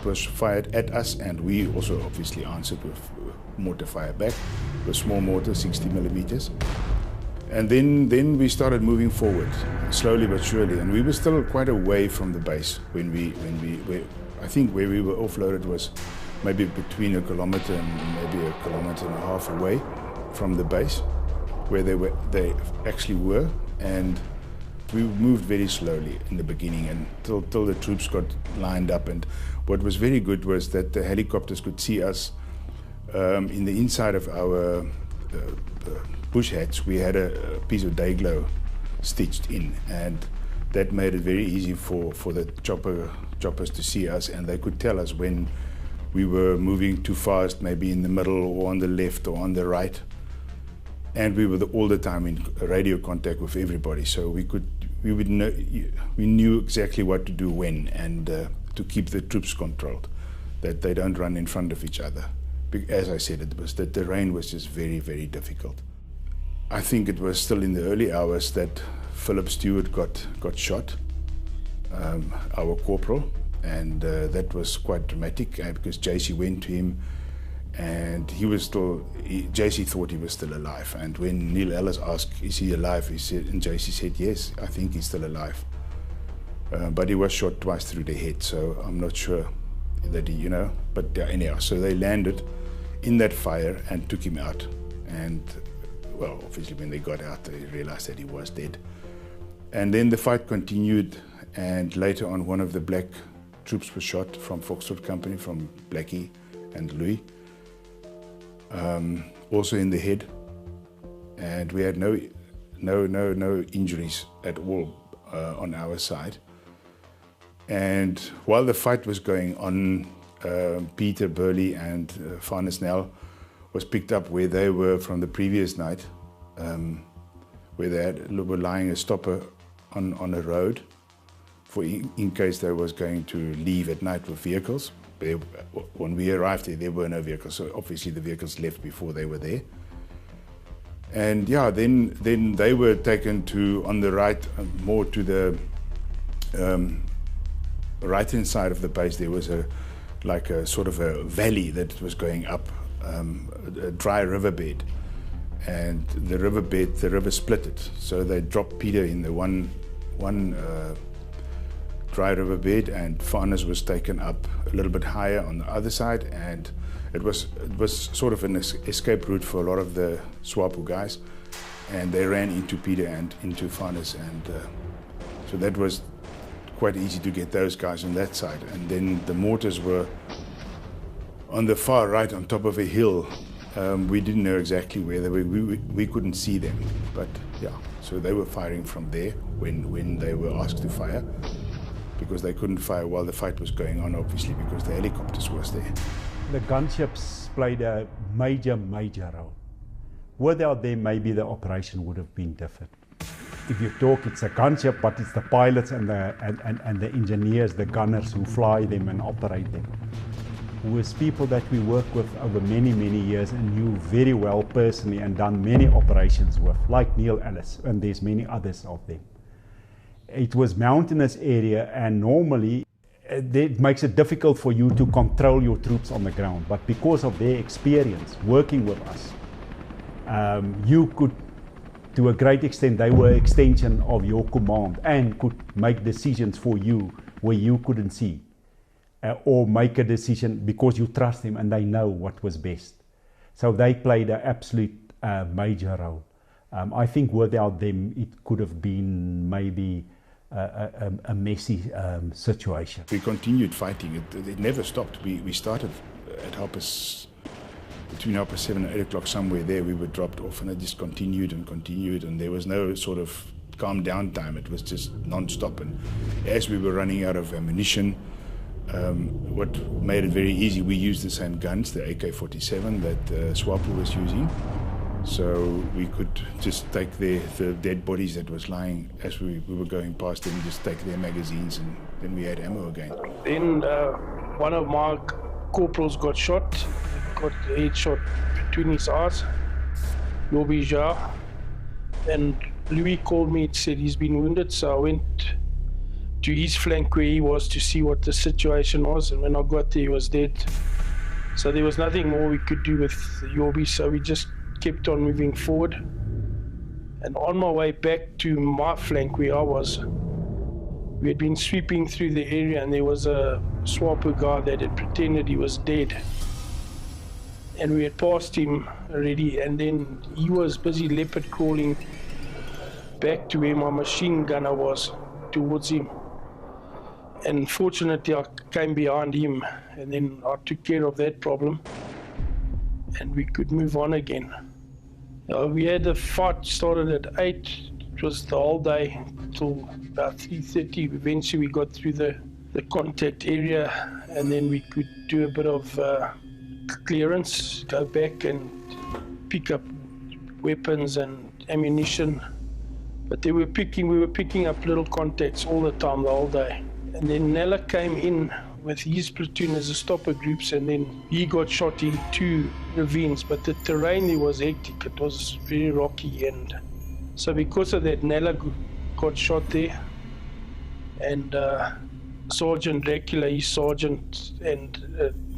Speaker 22: was fired at us, and we also obviously answered with mortar fire back, with small mortars, 60 millimeters. And then we started moving forward, slowly but surely, and we were still quite away from the base I think where we were offloaded was maybe between 1 kilometer and maybe 1.5 kilometers away from the base, where they actually were, and we moved very slowly in the beginning until the troops got lined up. And what was very good was that the helicopters could see us in the inside of our bush hats. We had a piece of day glow stitched in, and that made it very easy for the choppers to see us, and they could tell us when we were moving too fast, maybe in the middle or on the left or on the right. And we were all the time in radio contact with everybody, so we knew exactly what to do when, and to keep the troops controlled, that they don't run in front of each other. As I said, the terrain was just very, very difficult. I think it was still in the early hours that Philip Stewart got shot, our corporal, and that was quite dramatic because JC went to him, and JC thought he was still alive. And when Neil Ellis asked, is he alive? And JC said, yes, I think he's still alive. But he was shot twice through the head, so I'm not sure that but anyhow, so they landed in that fire and took him out. And well, obviously when they got out, they realized that he was dead. And then the fight continued, and later on one of the black troops was shot from Foxtrot Company, from Blackie and Louis. Also in the head, and we had no injuries at all on our side. And while the fight was going on, Peter, Burley and Farnes Nel was picked up where they were from the previous night, where they were lying a stopper on a road for in case they was going to leave at night with vehicles. When we arrived there were no vehicles, so obviously the vehicles left before they were there. And yeah, then they were taken to, on the right, more to the right-hand side of the base, there was like a sort of a valley that was going up, a dry riverbed. And the river split it. So they dropped Peter in the one dry riverbed, and Farnes was taken up a little bit higher on the other side, and it was sort of an escape route for a lot of the SWAPO guys, and they ran into Peter and into Farnes, and so that was quite easy to get those guys on that side. And then the mortars were on the far right on top of a hill. We didn't know exactly where they were. We couldn't see them, but yeah. So they were firing from there when they were asked to fire, because they couldn't fire while the fight was going on, obviously, because the helicopters was there.
Speaker 21: The gunships played a major role. Without them, maybe the operation would have been different. If you talk, it's a gunship, but it's the pilots and the engineers, the gunners who fly them and operate them. With people that we worked with over many years and knew very well personally and done many operations with, like Neil Ellis, and there's many others of them. It was mountainous area, and normally it makes it difficult for you to control your troops on the ground, but because of their experience working with us, you could, to a great extent, they were an extension of your command and could make decisions for you where you couldn't see. Or make a decision because you trust them and they know what was best. So they played an absolute major role. I think without them it could have been maybe a messy situation.
Speaker 22: We continued fighting. It never stopped. We started at between 7 and 8 o'clock, somewhere there. We were dropped off, and it just continued, and there was no sort of calm down time. It was just non-stop. And as we were running out of ammunition, what made it very easy, we used the same guns, the AK-47 that SWAPO was using. So we could just take the dead bodies that was lying as we were going past them, just take their magazines, and then we had ammo again.
Speaker 20: Then one of my corporals got shot, got a headshot between his eyes, Agter Jou, and Louis called me and said he's been wounded, so I went to his flank where he was to see what the situation was, and when I got there he was dead. So there was nothing more we could do with Agter, so we just kept on moving forward. And on my way back to my flank where I was, we had been sweeping through the area, and there was a SWAPO guy that had pretended he was dead. And we had passed him already, and then he was busy leopard crawling back to where my machine gunner was, towards him. And fortunately I came behind him, and then I took care of that problem, and we could move on again. We had the fight started at 8, it was the whole day till about 3:30. Eventually we got through the contact area, and then we could do a bit of clearance, go back and pick up weapons and ammunition. But we were picking up little contacts all the time, the whole day. And then Nella came in with his platoon as a stopper groups, and then he got shot in 2 ravines, but the terrain there was hectic, it was very rocky, and so because of that Nella got shot there, and Sergeant Dracula, his sergeant, and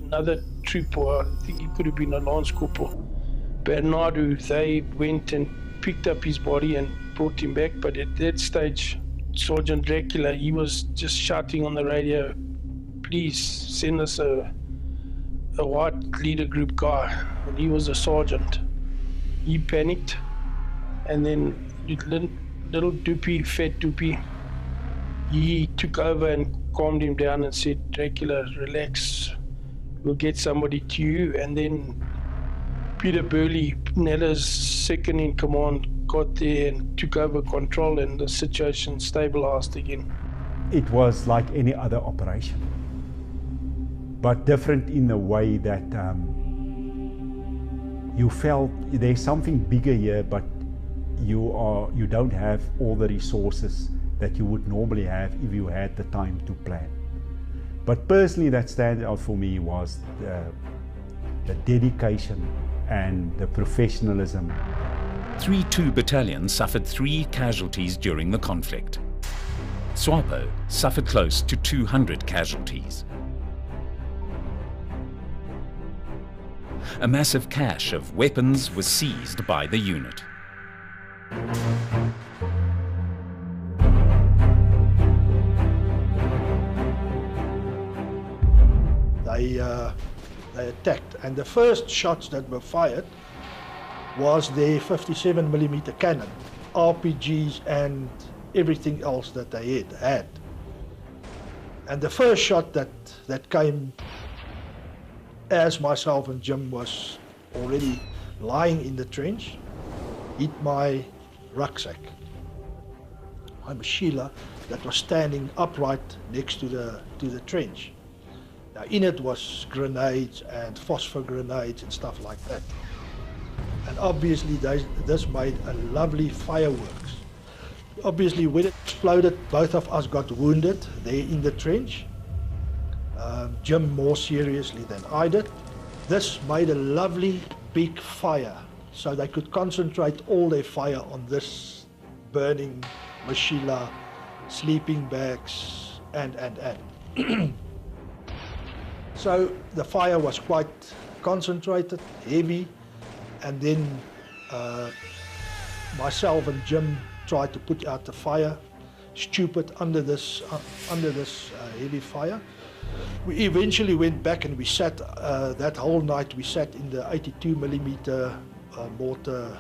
Speaker 20: another trooper, I think he could have been a lance corporal, Bernardo, they went and picked up his body and brought him back. But at that stage, Sergeant Dracula, he was just shouting on the radio, please send us a white leader group guy, and he was a sergeant. He panicked, and then little Doopy, fat Doopy, he took over and calmed him down and said, Dracula, relax, we'll get somebody to you. And then Peter Burley, Nella's second in command, got there and took over control, and the situation stabilized again.
Speaker 21: It was like any other operation, but different in the way that you felt there's something bigger here, but you don't have all the resources that you would normally have if you had the time to plan. But personally, that stands out for me was the dedication and the professionalism.
Speaker 2: 3-2 Battalion suffered 3 casualties during the conflict. SWAPO suffered close to 200 casualties. A massive cache of weapons was seized by the unit.
Speaker 1: They attacked, and the first shots that were fired was their 57mm cannon, RPGs and everything else that they had. And the first shot that came as myself and Jim was already lying in the trench, hit my rucksack. My Sheila that was standing upright next to the trench. Now in it was grenades and phosphor grenades and stuff like that. And obviously this made a lovely fireworks. Obviously when it exploded, both of us got wounded there in the trench. Jim more seriously than I did. This made a lovely big fire, so they could concentrate all their fire on this burning Sheila, sleeping bags and. So the fire was quite concentrated, heavy, and then myself and Jim tried to put out the fire, stupid under this heavy fire. We eventually went back and we sat, that whole night we sat in the 82mm mortar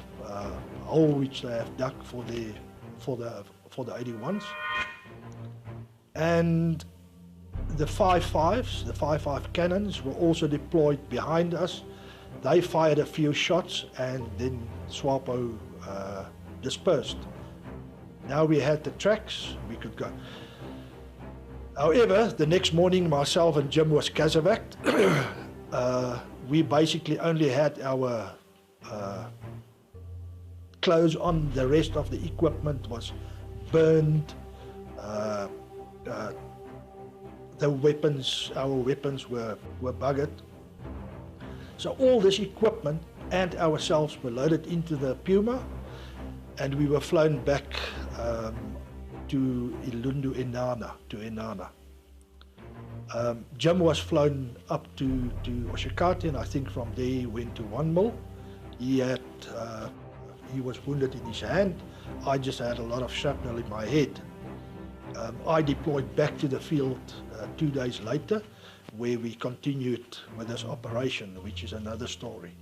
Speaker 1: hole which they have dug for the 81s. And the 5.5s, the 5.5 cannons were also deployed behind us. They fired a few shots and then SWAPO dispersed. Now we had the tracks, we could go. However, the next morning myself and Jim was casevaced. We basically only had our clothes on, the rest of the equipment was burned. The weapons, our weapons were buggered. So all this equipment and ourselves were loaded into the Puma and we were flown back to Ilundu, Inanna. Jim was flown up to Kuiergat, and I think from there he went to 1 mil. He was wounded in his hand. I just had a lot of shrapnel in my head. I deployed back to the field 2 days later, where we continued with this operation, which is another story.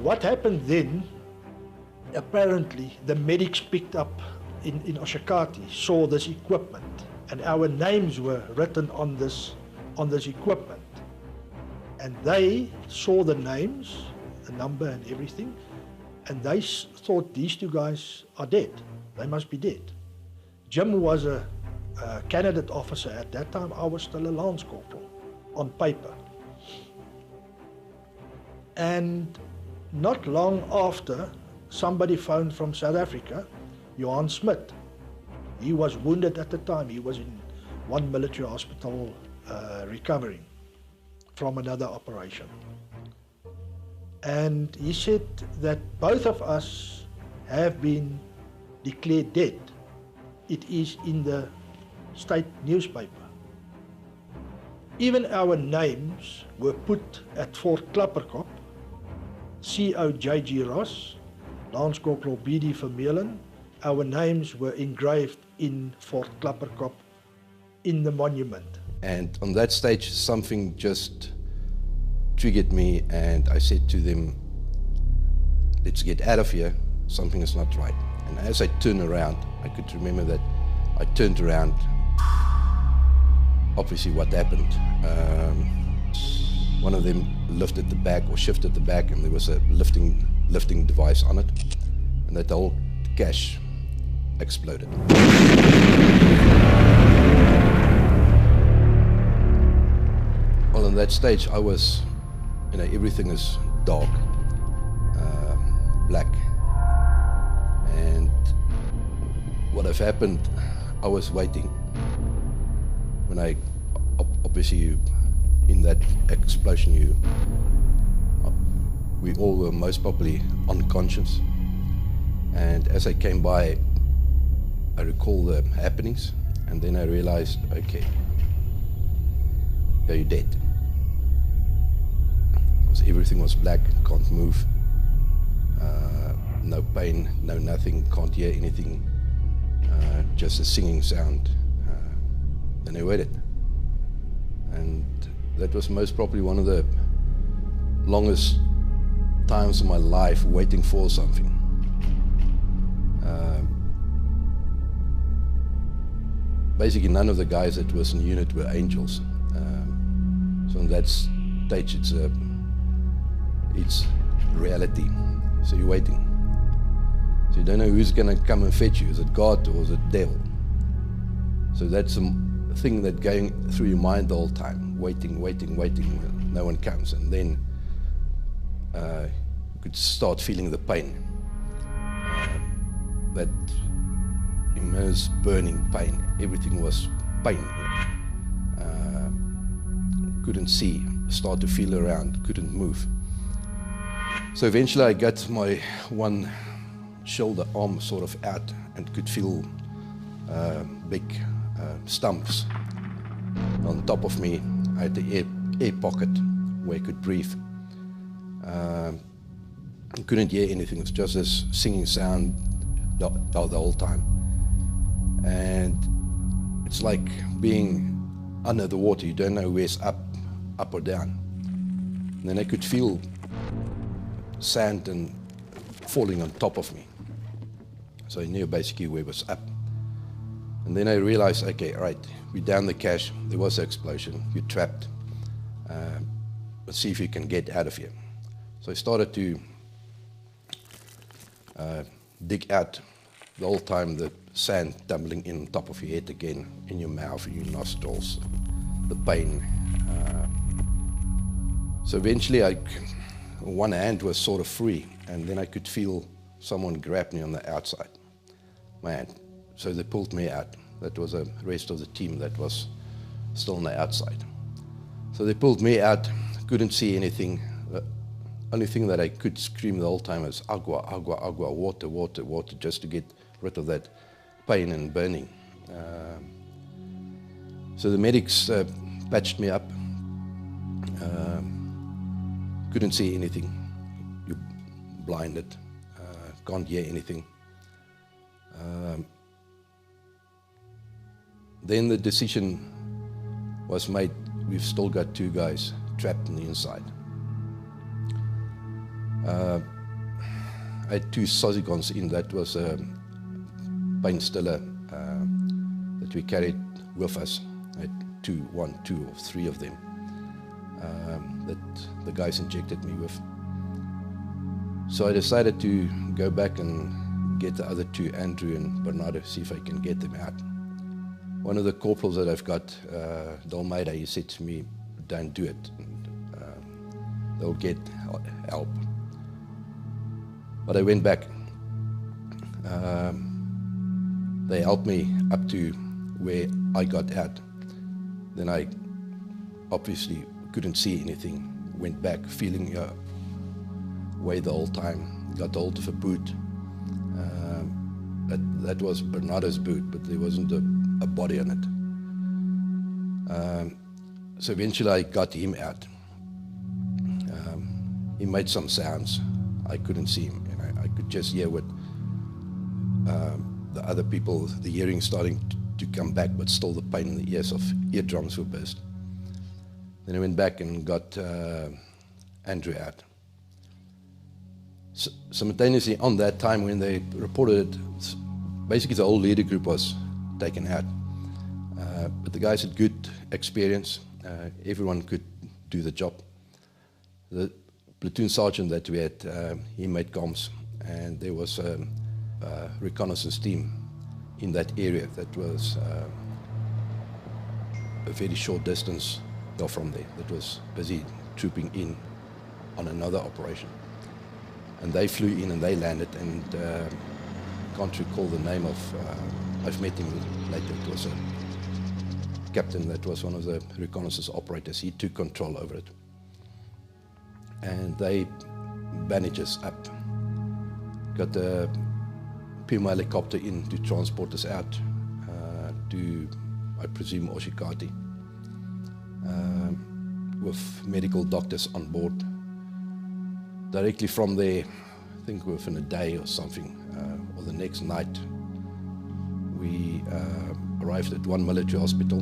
Speaker 1: What happened then, apparently the medics picked up in Kuiergat, saw this equipment, and our names were written on this equipment. And they saw the names, the number and everything, and they thought these 2 guys are dead. They must be dead. Jim was a candidate officer at that time. I was still a lance corporal on paper. And not long after, somebody phoned from South Africa, Johan Smith. He was wounded at the time. He was in one military hospital recovering from another operation. And he said that both of us have been declared dead. It is in the state newspaper. Even our names were put at Fort Klapperkop, CO J.G. Ross, Lance Corporal B.D. Vermeulen. Our names were engraved in Fort Klapperkop in the monument.
Speaker 8: And on that stage, something just triggered me, and I said to them, let's get out of here, something is not right. And as I turned around, I could remember that I turned around, obviously what happened one of them lifted the back or shifted the back, and there was a lifting device on it, and that whole cache exploded. Well, in that stage, I was, everything is dark, black, and what have happened, I was waiting. When I, obviously, in that explosion, we all were most probably unconscious. And as I came by, I recall the happenings, and then I realized, okay, you're dead. Because everything was black, can't move, no pain, no nothing, can't hear anything, just a singing sound. Then I waited. And that was most probably one of the longest times of my life waiting for something. Basically, none of the guys that was in the unit were angels. So in that stage, it's reality. So you're waiting. So you don't know who's going to come and fetch you. Is it God or is it devil? So that's a thing that going through your mind the whole time. Waiting, waiting, waiting. No one comes. And then you could start feeling the pain. That immense burning pain. Everything was pain. Couldn't see, start to feel around, couldn't move. So eventually I got my one shoulder arm sort of out and could feel big stumps on top of me. I had the air pocket where I could breathe. Couldn't hear anything, it was just this singing sound the whole time. And it's like being under the water, you don't know where's up or down. And then I could feel sand and falling on top of me. So I knew basically where it was up. And then I realized, okay, all right, we're down the cache, there was an explosion, you're trapped. Let's see if you can get out of here. So I started to dig out the whole time, the sand tumbling in on top of your head again, in your mouth, in your nostrils, the pain. So eventually one hand was sort of free, and then I could feel someone grab me on the outside, my hand. So they pulled me out. That was the rest of the team that was still on the outside. So they pulled me out, couldn't see anything. The only thing that I could scream the whole time was agua, agua, agua, water, water, water, just to get rid of that pain and burning. So the medics patched me up. Couldn't see anything. You're blinded. Can't hear anything. Then the decision was made. We've still got 2 guys trapped on the inside. I had 2 Sozigons in. That was a pain stiller that we carried with us. I had 2 or 3 of them that the guys injected me with. So I decided to go back and get the other 2, Andrew and Bernardo, see if I can get them out. One of the corporals that I've got, Dalmeida, he said to me, don't do it. They'll get help. But I went back. They helped me up to where I got out. Then I obviously couldn't see anything. Went back, feeling way the whole time. Got hold of a boot. That was Bernardo's boot, but there wasn't a body on it. So eventually I got him out. He made some sounds. I couldn't see him. And I could just hear what the other people, the hearing starting to come back, but still the pain in the ears of eardrums were burst. Then I went back and got Andrew out. Simultaneously on that time when they reported it, basically the whole leader group was taken out. But the guys had good experience. Everyone could do the job. The platoon sergeant that we had, he made comms, and there was a reconnaissance team in that area that was a very short distance from there, that was busy trooping in on another operation. And they flew in and they landed, and can't recall the name of, I've met him later, it was a captain that was one of the reconnaissance operators. He took control over it. And they bandaged us up. Got a Puma helicopter in to transport us out to, I presume, Oshikati, with medical doctors on board. Directly from there, I think within a day or something, or the next night, we arrived at one military hospital.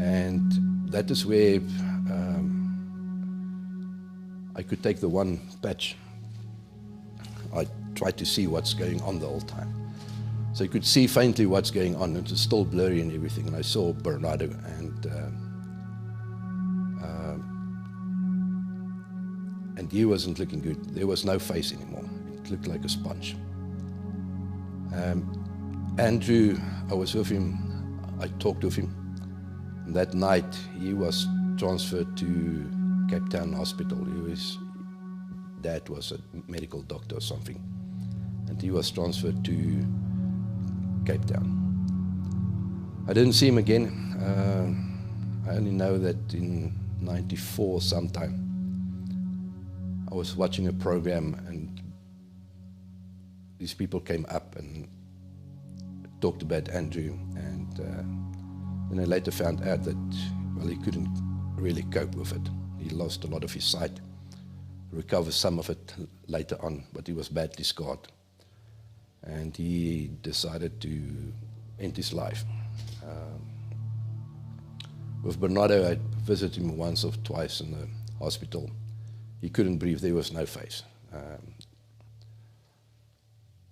Speaker 8: And that is where I could take the one patch. I tried to see what's going on the whole time. So you could see faintly what's going on. It was still blurry and everything. And I saw Bernardo, and he wasn't looking good. There was no face anymore. It looked like a sponge. Andrew, I was with him. I talked with him. And that night, he was transferred to Cape Town Hospital. His dad was a medical doctor or something. And he was transferred to Cape Town. I didn't see him again. I only know that in '94 sometime, I was watching a program and these people came up and talked about Andrew, and then I later found out that, well, he couldn't really cope with it. He lost a lot of his sight, recovered some of it later on, but he was badly scarred. And he decided to end his life. With Bernardo, I visited him once or twice in the hospital. He couldn't breathe, there was no face.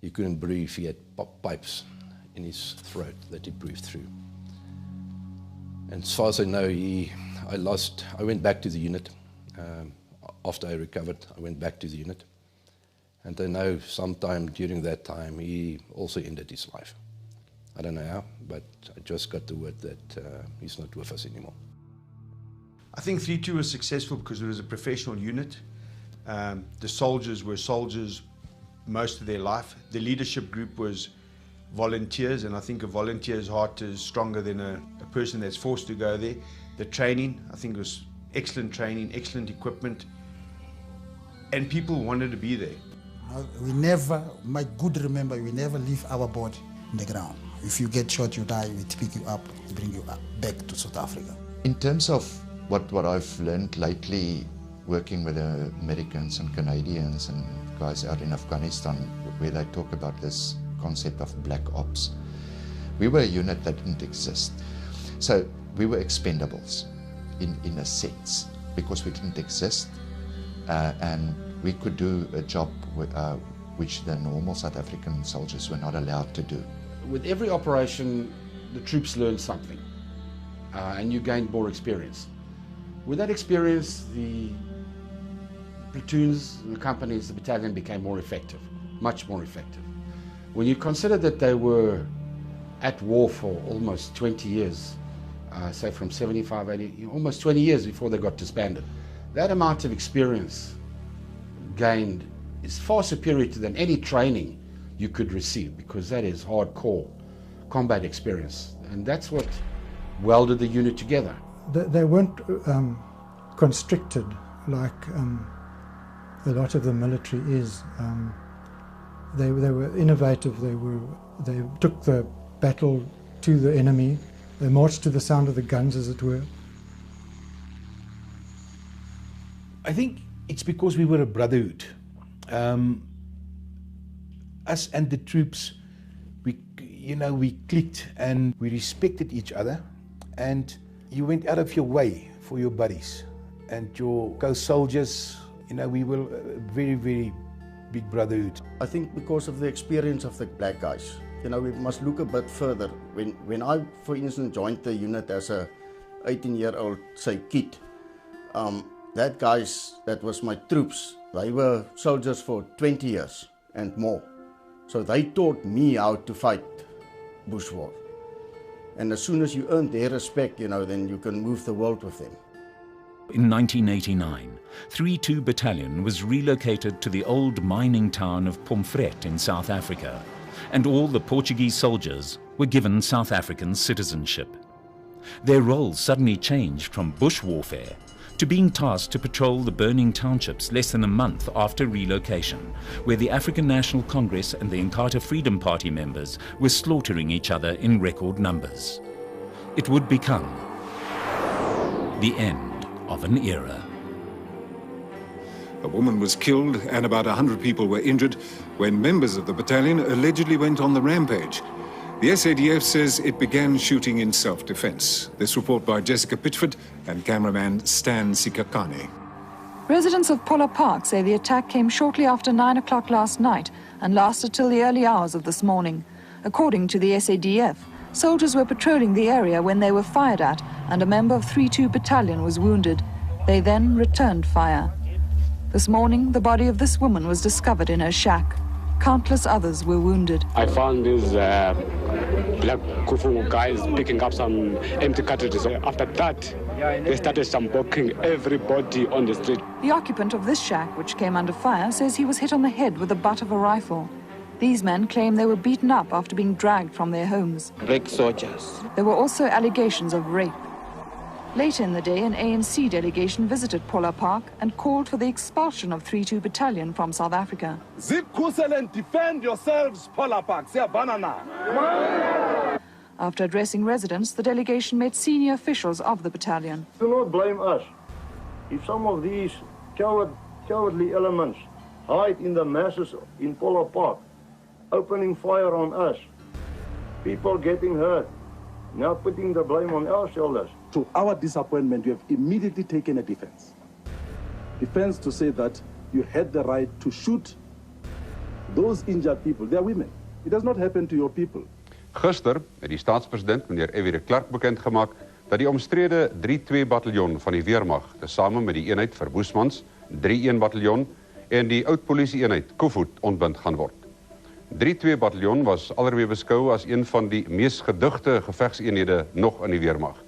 Speaker 8: He couldn't breathe, he had pipes in his throat that he breathed through. And as far as I know, I went back to the unit. After I recovered, I went back to the unit. And I know sometime during that time, he also ended his life. I don't know how, but I just got the word that he's not with us anymore.
Speaker 4: I think 3-2 was successful because it was a professional unit. The soldiers were soldiers most of their life. The leadership group was volunteers, and I think a volunteer's heart is stronger than a person that's forced to go there. The training, I think, was excellent training, excellent equipment, and people wanted to be there.
Speaker 5: We never, my good remember, we never leave our body in the ground. If you get shot, you die, we pick you up, bring you back to South Africa.
Speaker 6: In terms of what I've learned lately, working with the Americans and Canadians and guys out in Afghanistan, where they talk about this concept of black ops, we were a unit that didn't exist. So we were expendables in a sense, because we didn't exist, and we could do a job which the normal South African soldiers were not allowed to do.
Speaker 9: With every operation, the troops learned something, and you gained more experience. With that experience, the platoons, the companies, the battalion became more effective, much more effective. When you consider that they were at war for almost 20 years, say from 75, 80, almost 20 years before they got disbanded, that amount of experience gained is far superior than any training you could receive, because that is hardcore combat experience, and that's what welded the unit together.
Speaker 23: They weren't constricted like a lot of the military is. They were innovative. They took the battle to the enemy. They marched to the sound of the guns, as it were.
Speaker 24: I think it's because we were a brotherhood. Us and the troops, we clicked and we respected each other, and you went out of your way for your buddies and your co-soldiers. We were a very, very big brotherhood.
Speaker 19: I think because of the experience of the black guys, we must look a bit further. When I, for instance, joined the unit as a 18-year-old, say, kid, That was my troops. They were soldiers for 20 years and more. So they taught me how to fight bush war. And as soon as you earn their respect, then you can move the world with them.
Speaker 2: In 1989, 3-2 Battalion was relocated to the old mining town of Pomfret in South Africa, and all the Portuguese soldiers were given South African citizenship. Their roles suddenly changed from bush warfare to being tasked to patrol the burning townships less than a month after relocation, where the African National Congress and the Inkatha Freedom Party members were slaughtering each other in record numbers. It would become the end of an era.
Speaker 3: A woman was killed and about 100 people were injured when members of the battalion allegedly went on the rampage. The SADF says it began shooting in self-defense. This report by Jessica Pitchford and cameraman Stan Sikakane.
Speaker 7: Residents of Pola Park say the attack came shortly after 9 o'clock last night and lasted till the early hours of this morning. According to the SADF, soldiers were patrolling the area when they were fired at, and a member of 3-2 Battalion was wounded. They then returned fire. This morning, the body of this woman was discovered in her shack. Countless others were wounded.
Speaker 12: I found these black Kufu guys picking up some empty cartridges. After that, they started smoking everybody on the street.
Speaker 7: The occupant of this shack, which came under fire, says he was hit on the head with the butt of a rifle. These men claim they were beaten up after being dragged from their homes.
Speaker 12: Black soldiers.
Speaker 7: There were also allegations of rape. Later in the day, an ANC delegation visited Pola Park and called for the expulsion of 3-2 Battalion from South Africa.
Speaker 13: Zip Kusel and defend yourselves, Pola Park. Say banana.
Speaker 7: After addressing residents, the delegation met senior officials of the battalion.
Speaker 25: Do not blame us. If some of these cowardly elements hide in the masses in Pola Park, opening fire on us, people getting hurt, now putting the blame on our shoulders.
Speaker 13: To our disappointment, you have immediately taken a defense. Defense to say that you had the right to shoot those injured people. They are women. It does not happen to your people.
Speaker 26: Gister het die staatspresident, meneer F.W. de Klerk, bekendgemaak dat die omstrede 3-2 Bataljon van die Weermag, tesame met die eenheid vir Boesmans, 3-1 Bataljon en die oud-polisie-eenheid Koevoet ontbind gaan word. 3-2 Bataljon was alweer beskou as een van die mees gedigte gevegseenhede nog in die Weermag.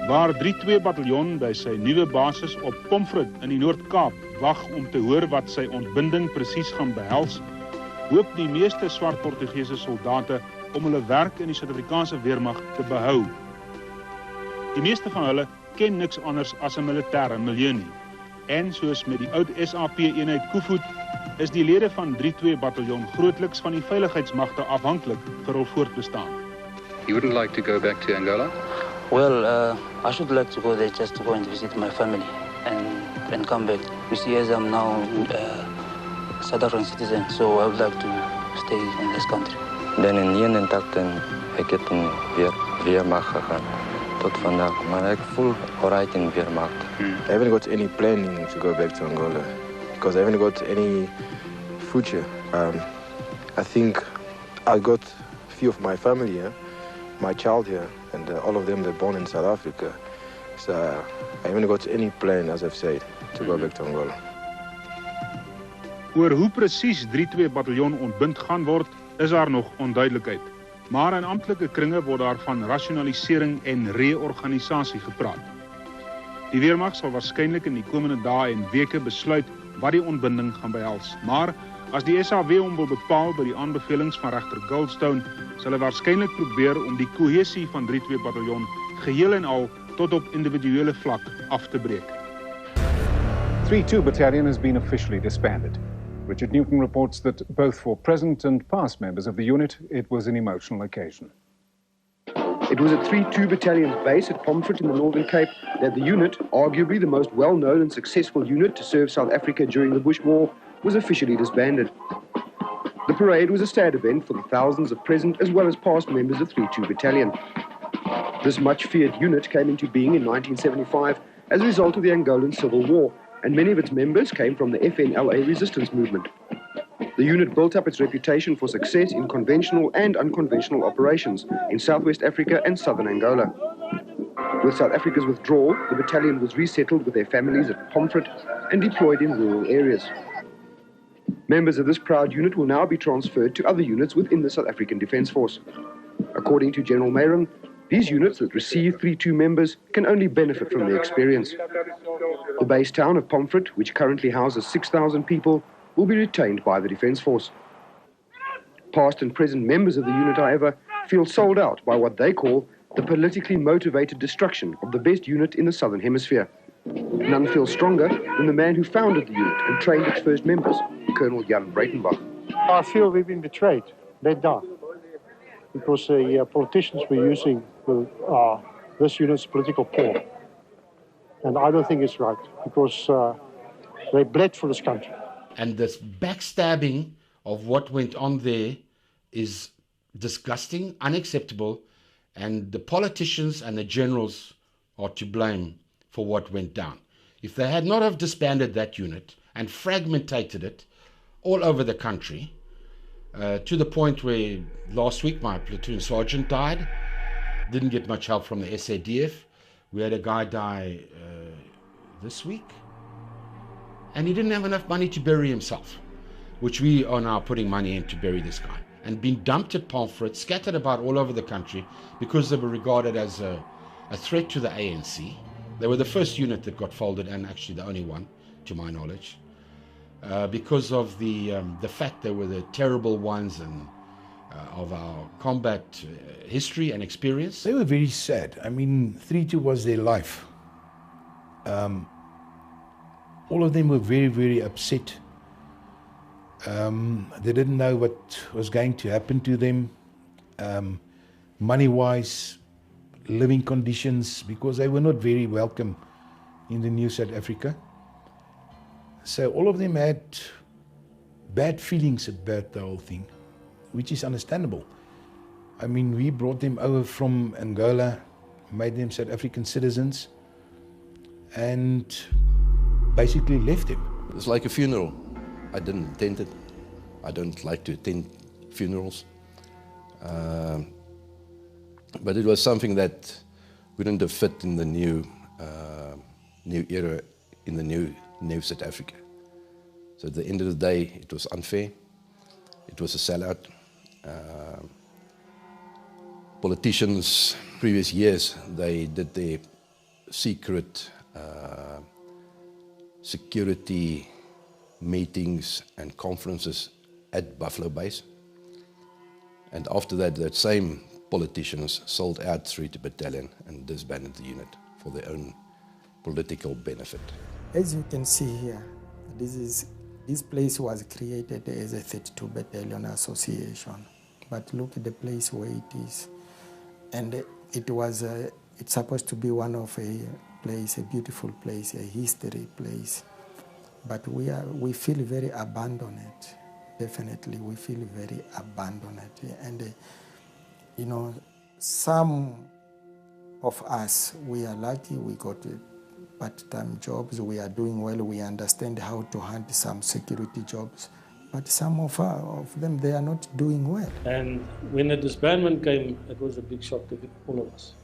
Speaker 27: Waar 3-2 Bataljon by sy nuwe basis op Pomfret in die Noord-Kaap wag om te hoor wat sy ontbinding presies gaan behels, hoop die meeste swart Portugese soldate om hulle werk in die Suid-Afrikaanse weermag te behou. Die meeste van hulle ken niks anders as 'n militêre milieu nie. En soos met die oud SAP-eenheid Koevoet, is die lede van 3-2 Bataljon grootliks van die veiligheidsmagte afhanklik vir hul voortbestaan.
Speaker 28: You wouldn't like to go back to Angola?
Speaker 29: Well, I should like to go there just to go and visit my family and come back. You see, as I'm now a South African citizen, so I would like to stay in this country.
Speaker 30: Ben in 81 ik heb in Weermacht gegaan. Tot vandaag, maar ik voel alright in Weermacht.
Speaker 31: I haven't got any planning to go back to Angola because I haven't got any future. I think I got a few of my family here, my child here, and all of them they're born in South Africa. So I haven't got any plan, as I've said, to go back to Angola.
Speaker 27: Oor hoe presies 3-2 Bataljon ontbind gaan word, is daar nog onduidelikheid. Maar in amptelike kringe word daar van rasionalisering en reorganisasie gepraat. Die weermag sal waarskynlik in die komende dae en weke besluit wat die ontbinding gaan behels. Maar as die SAW hom wil bepaal by die aanbevelings van regter Goldstone, sal hy waarskynlik probeer om die kohesie van 3-2 Bataljon geheel en al tot op individuele vlak af te breek.
Speaker 32: 3-2 Battalion has been officially disbanded. Richard Newton reports that both for present and past members of the unit, it was an emotional occasion.
Speaker 33: It was at 3-2 Battalion's base at Pomfret in the Northern Cape that the unit, arguably the most well-known and successful unit to serve South Africa during the Bush War, was officially disbanded. The parade was a sad event for the thousands of present as well as past members of 3-2 Battalion. This much-feared unit came into being in 1975 as a result of the Angolan Civil War, and many of its members came from the FNLA resistance movement. The unit built up its reputation for success in conventional and unconventional operations in Southwest Africa and Southern Angola. With South Africa's withdrawal, the battalion was resettled with their families at Pomfret and deployed in rural areas. Members of this proud unit will now be transferred to other units within the South African Defence Force. According to General Mayron, these units that receive 3-2 members can only benefit from their experience. The base town of Pomfret, which currently houses 6,000 people, will be retained by the Defence Force. Past and present members of the unit, however, feel sold out by what they call the politically motivated destruction of the best unit in the Southern Hemisphere. None feel stronger than the man who founded the unit and trained its first members, Colonel Jan Breitenbach.
Speaker 1: I feel we've been betrayed, let down, because the politicians were using this unit's political paw. And I don't think it's right, because they bled for this country.
Speaker 9: And this backstabbing of what went on there is disgusting, unacceptable, and the politicians and the generals are to blame for what went down. If they had not have disbanded that unit and fragmentated it all over the country, to the point where last week my platoon sergeant died, didn't get much help from the SADF. We had a guy die this week, and he didn't have enough money to bury himself, which we are now putting money in to bury this guy, and been dumped at Pomfret, scattered about all over the country because they were regarded as a threat to the ANC. They were the first unit that got folded, and actually the only one, to my knowledge, because of the fact they were the terrible ones and of our combat history and experience.
Speaker 24: They were very sad. I mean, 3-2 was their life. All of them were very, very upset. They didn't know what was going to happen to them, money-wise, living conditions, because they were not very welcome in the new South Africa. So all of them had bad feelings about the whole thing, which is understandable. I mean, we brought them over from Angola, made them South African citizens, and basically left them.
Speaker 4: It was like a funeral. I didn't attend it. I don't like to attend funerals. But it was something that wouldn't have fit in the new era, in the new South Africa. So at the end of the day, it was unfair. It was a sellout. Politicians, previous years, they did their secret security meetings and conferences at Buffalo Base. And after that, that same politicians sold out 3-2 Battalion and disbanded the unit for their own political benefit.
Speaker 8: As you can see here, this place was created as a 32 Battalion Association. But look at the place where it is. And it's supposed to be one of a beautiful place, a history place. But we feel very abandoned. Definitely, we feel very abandoned. And you know, some of us, we are lucky, we got part-time jobs, we are doing well, we understand how to handle some security jobs. But some of them, they are not doing well.
Speaker 10: And when the disbandment came, it was a big shock to all of us.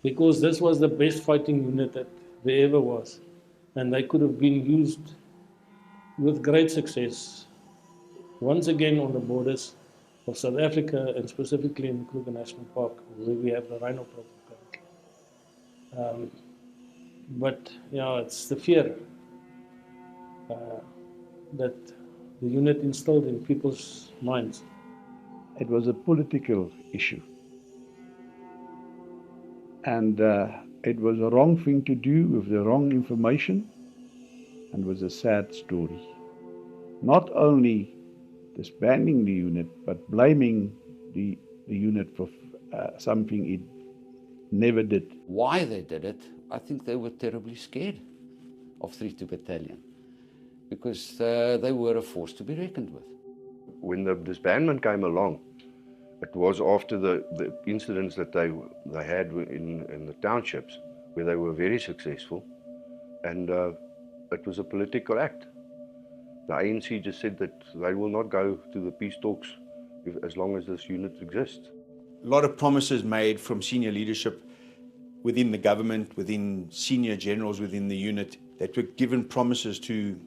Speaker 10: Because this was the best fighting unit that there ever was. And they could have been used with great success, once again on the borders of South Africa, and specifically in Kruger National Park, where we have the rhino problem. But yeah, it's the fear that the unit instilled in people's minds.
Speaker 11: It was a political issue. And it was a wrong thing to do with the wrong information, and was a sad story. Not only disbanding the unit, but blaming the unit for something it never did.
Speaker 14: Why they did it, I think they were terribly scared of 3-2 Battalion, because they were a force to be reckoned with.
Speaker 31: When the disbandment came along, it was after the incidents that they had in the townships, where they were very successful, and it was a political act. The ANC just said that they will not go to the peace talks as long as this unit exists.
Speaker 15: A lot of promises made from senior leadership
Speaker 2: within the government, within senior generals within the unit, that were given promises to,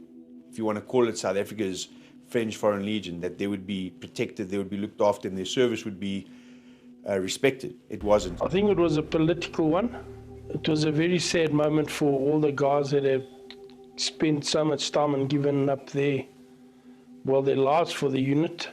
Speaker 2: if you want to call it South Africa's French Foreign Legion, that they would be protected, they would be looked after, and their service would be respected. It wasn't.
Speaker 10: I think it was a political one. It was a very sad moment for all the guys that have spent so much time and given up their lives for the unit.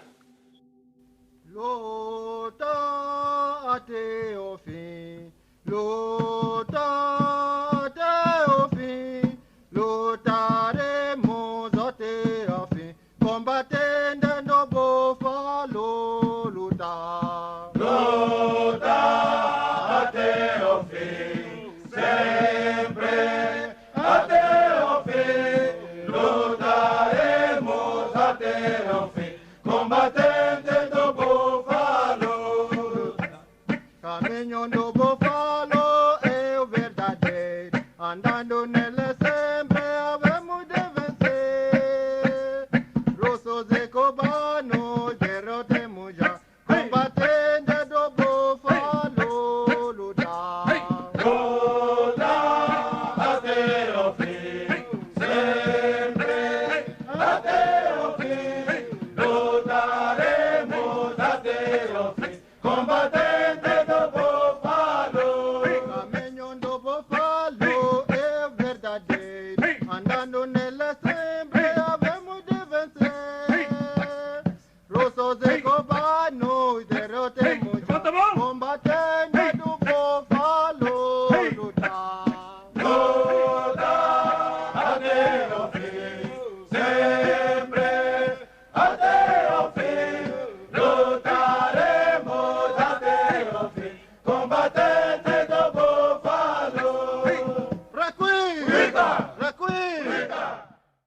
Speaker 3: Sempre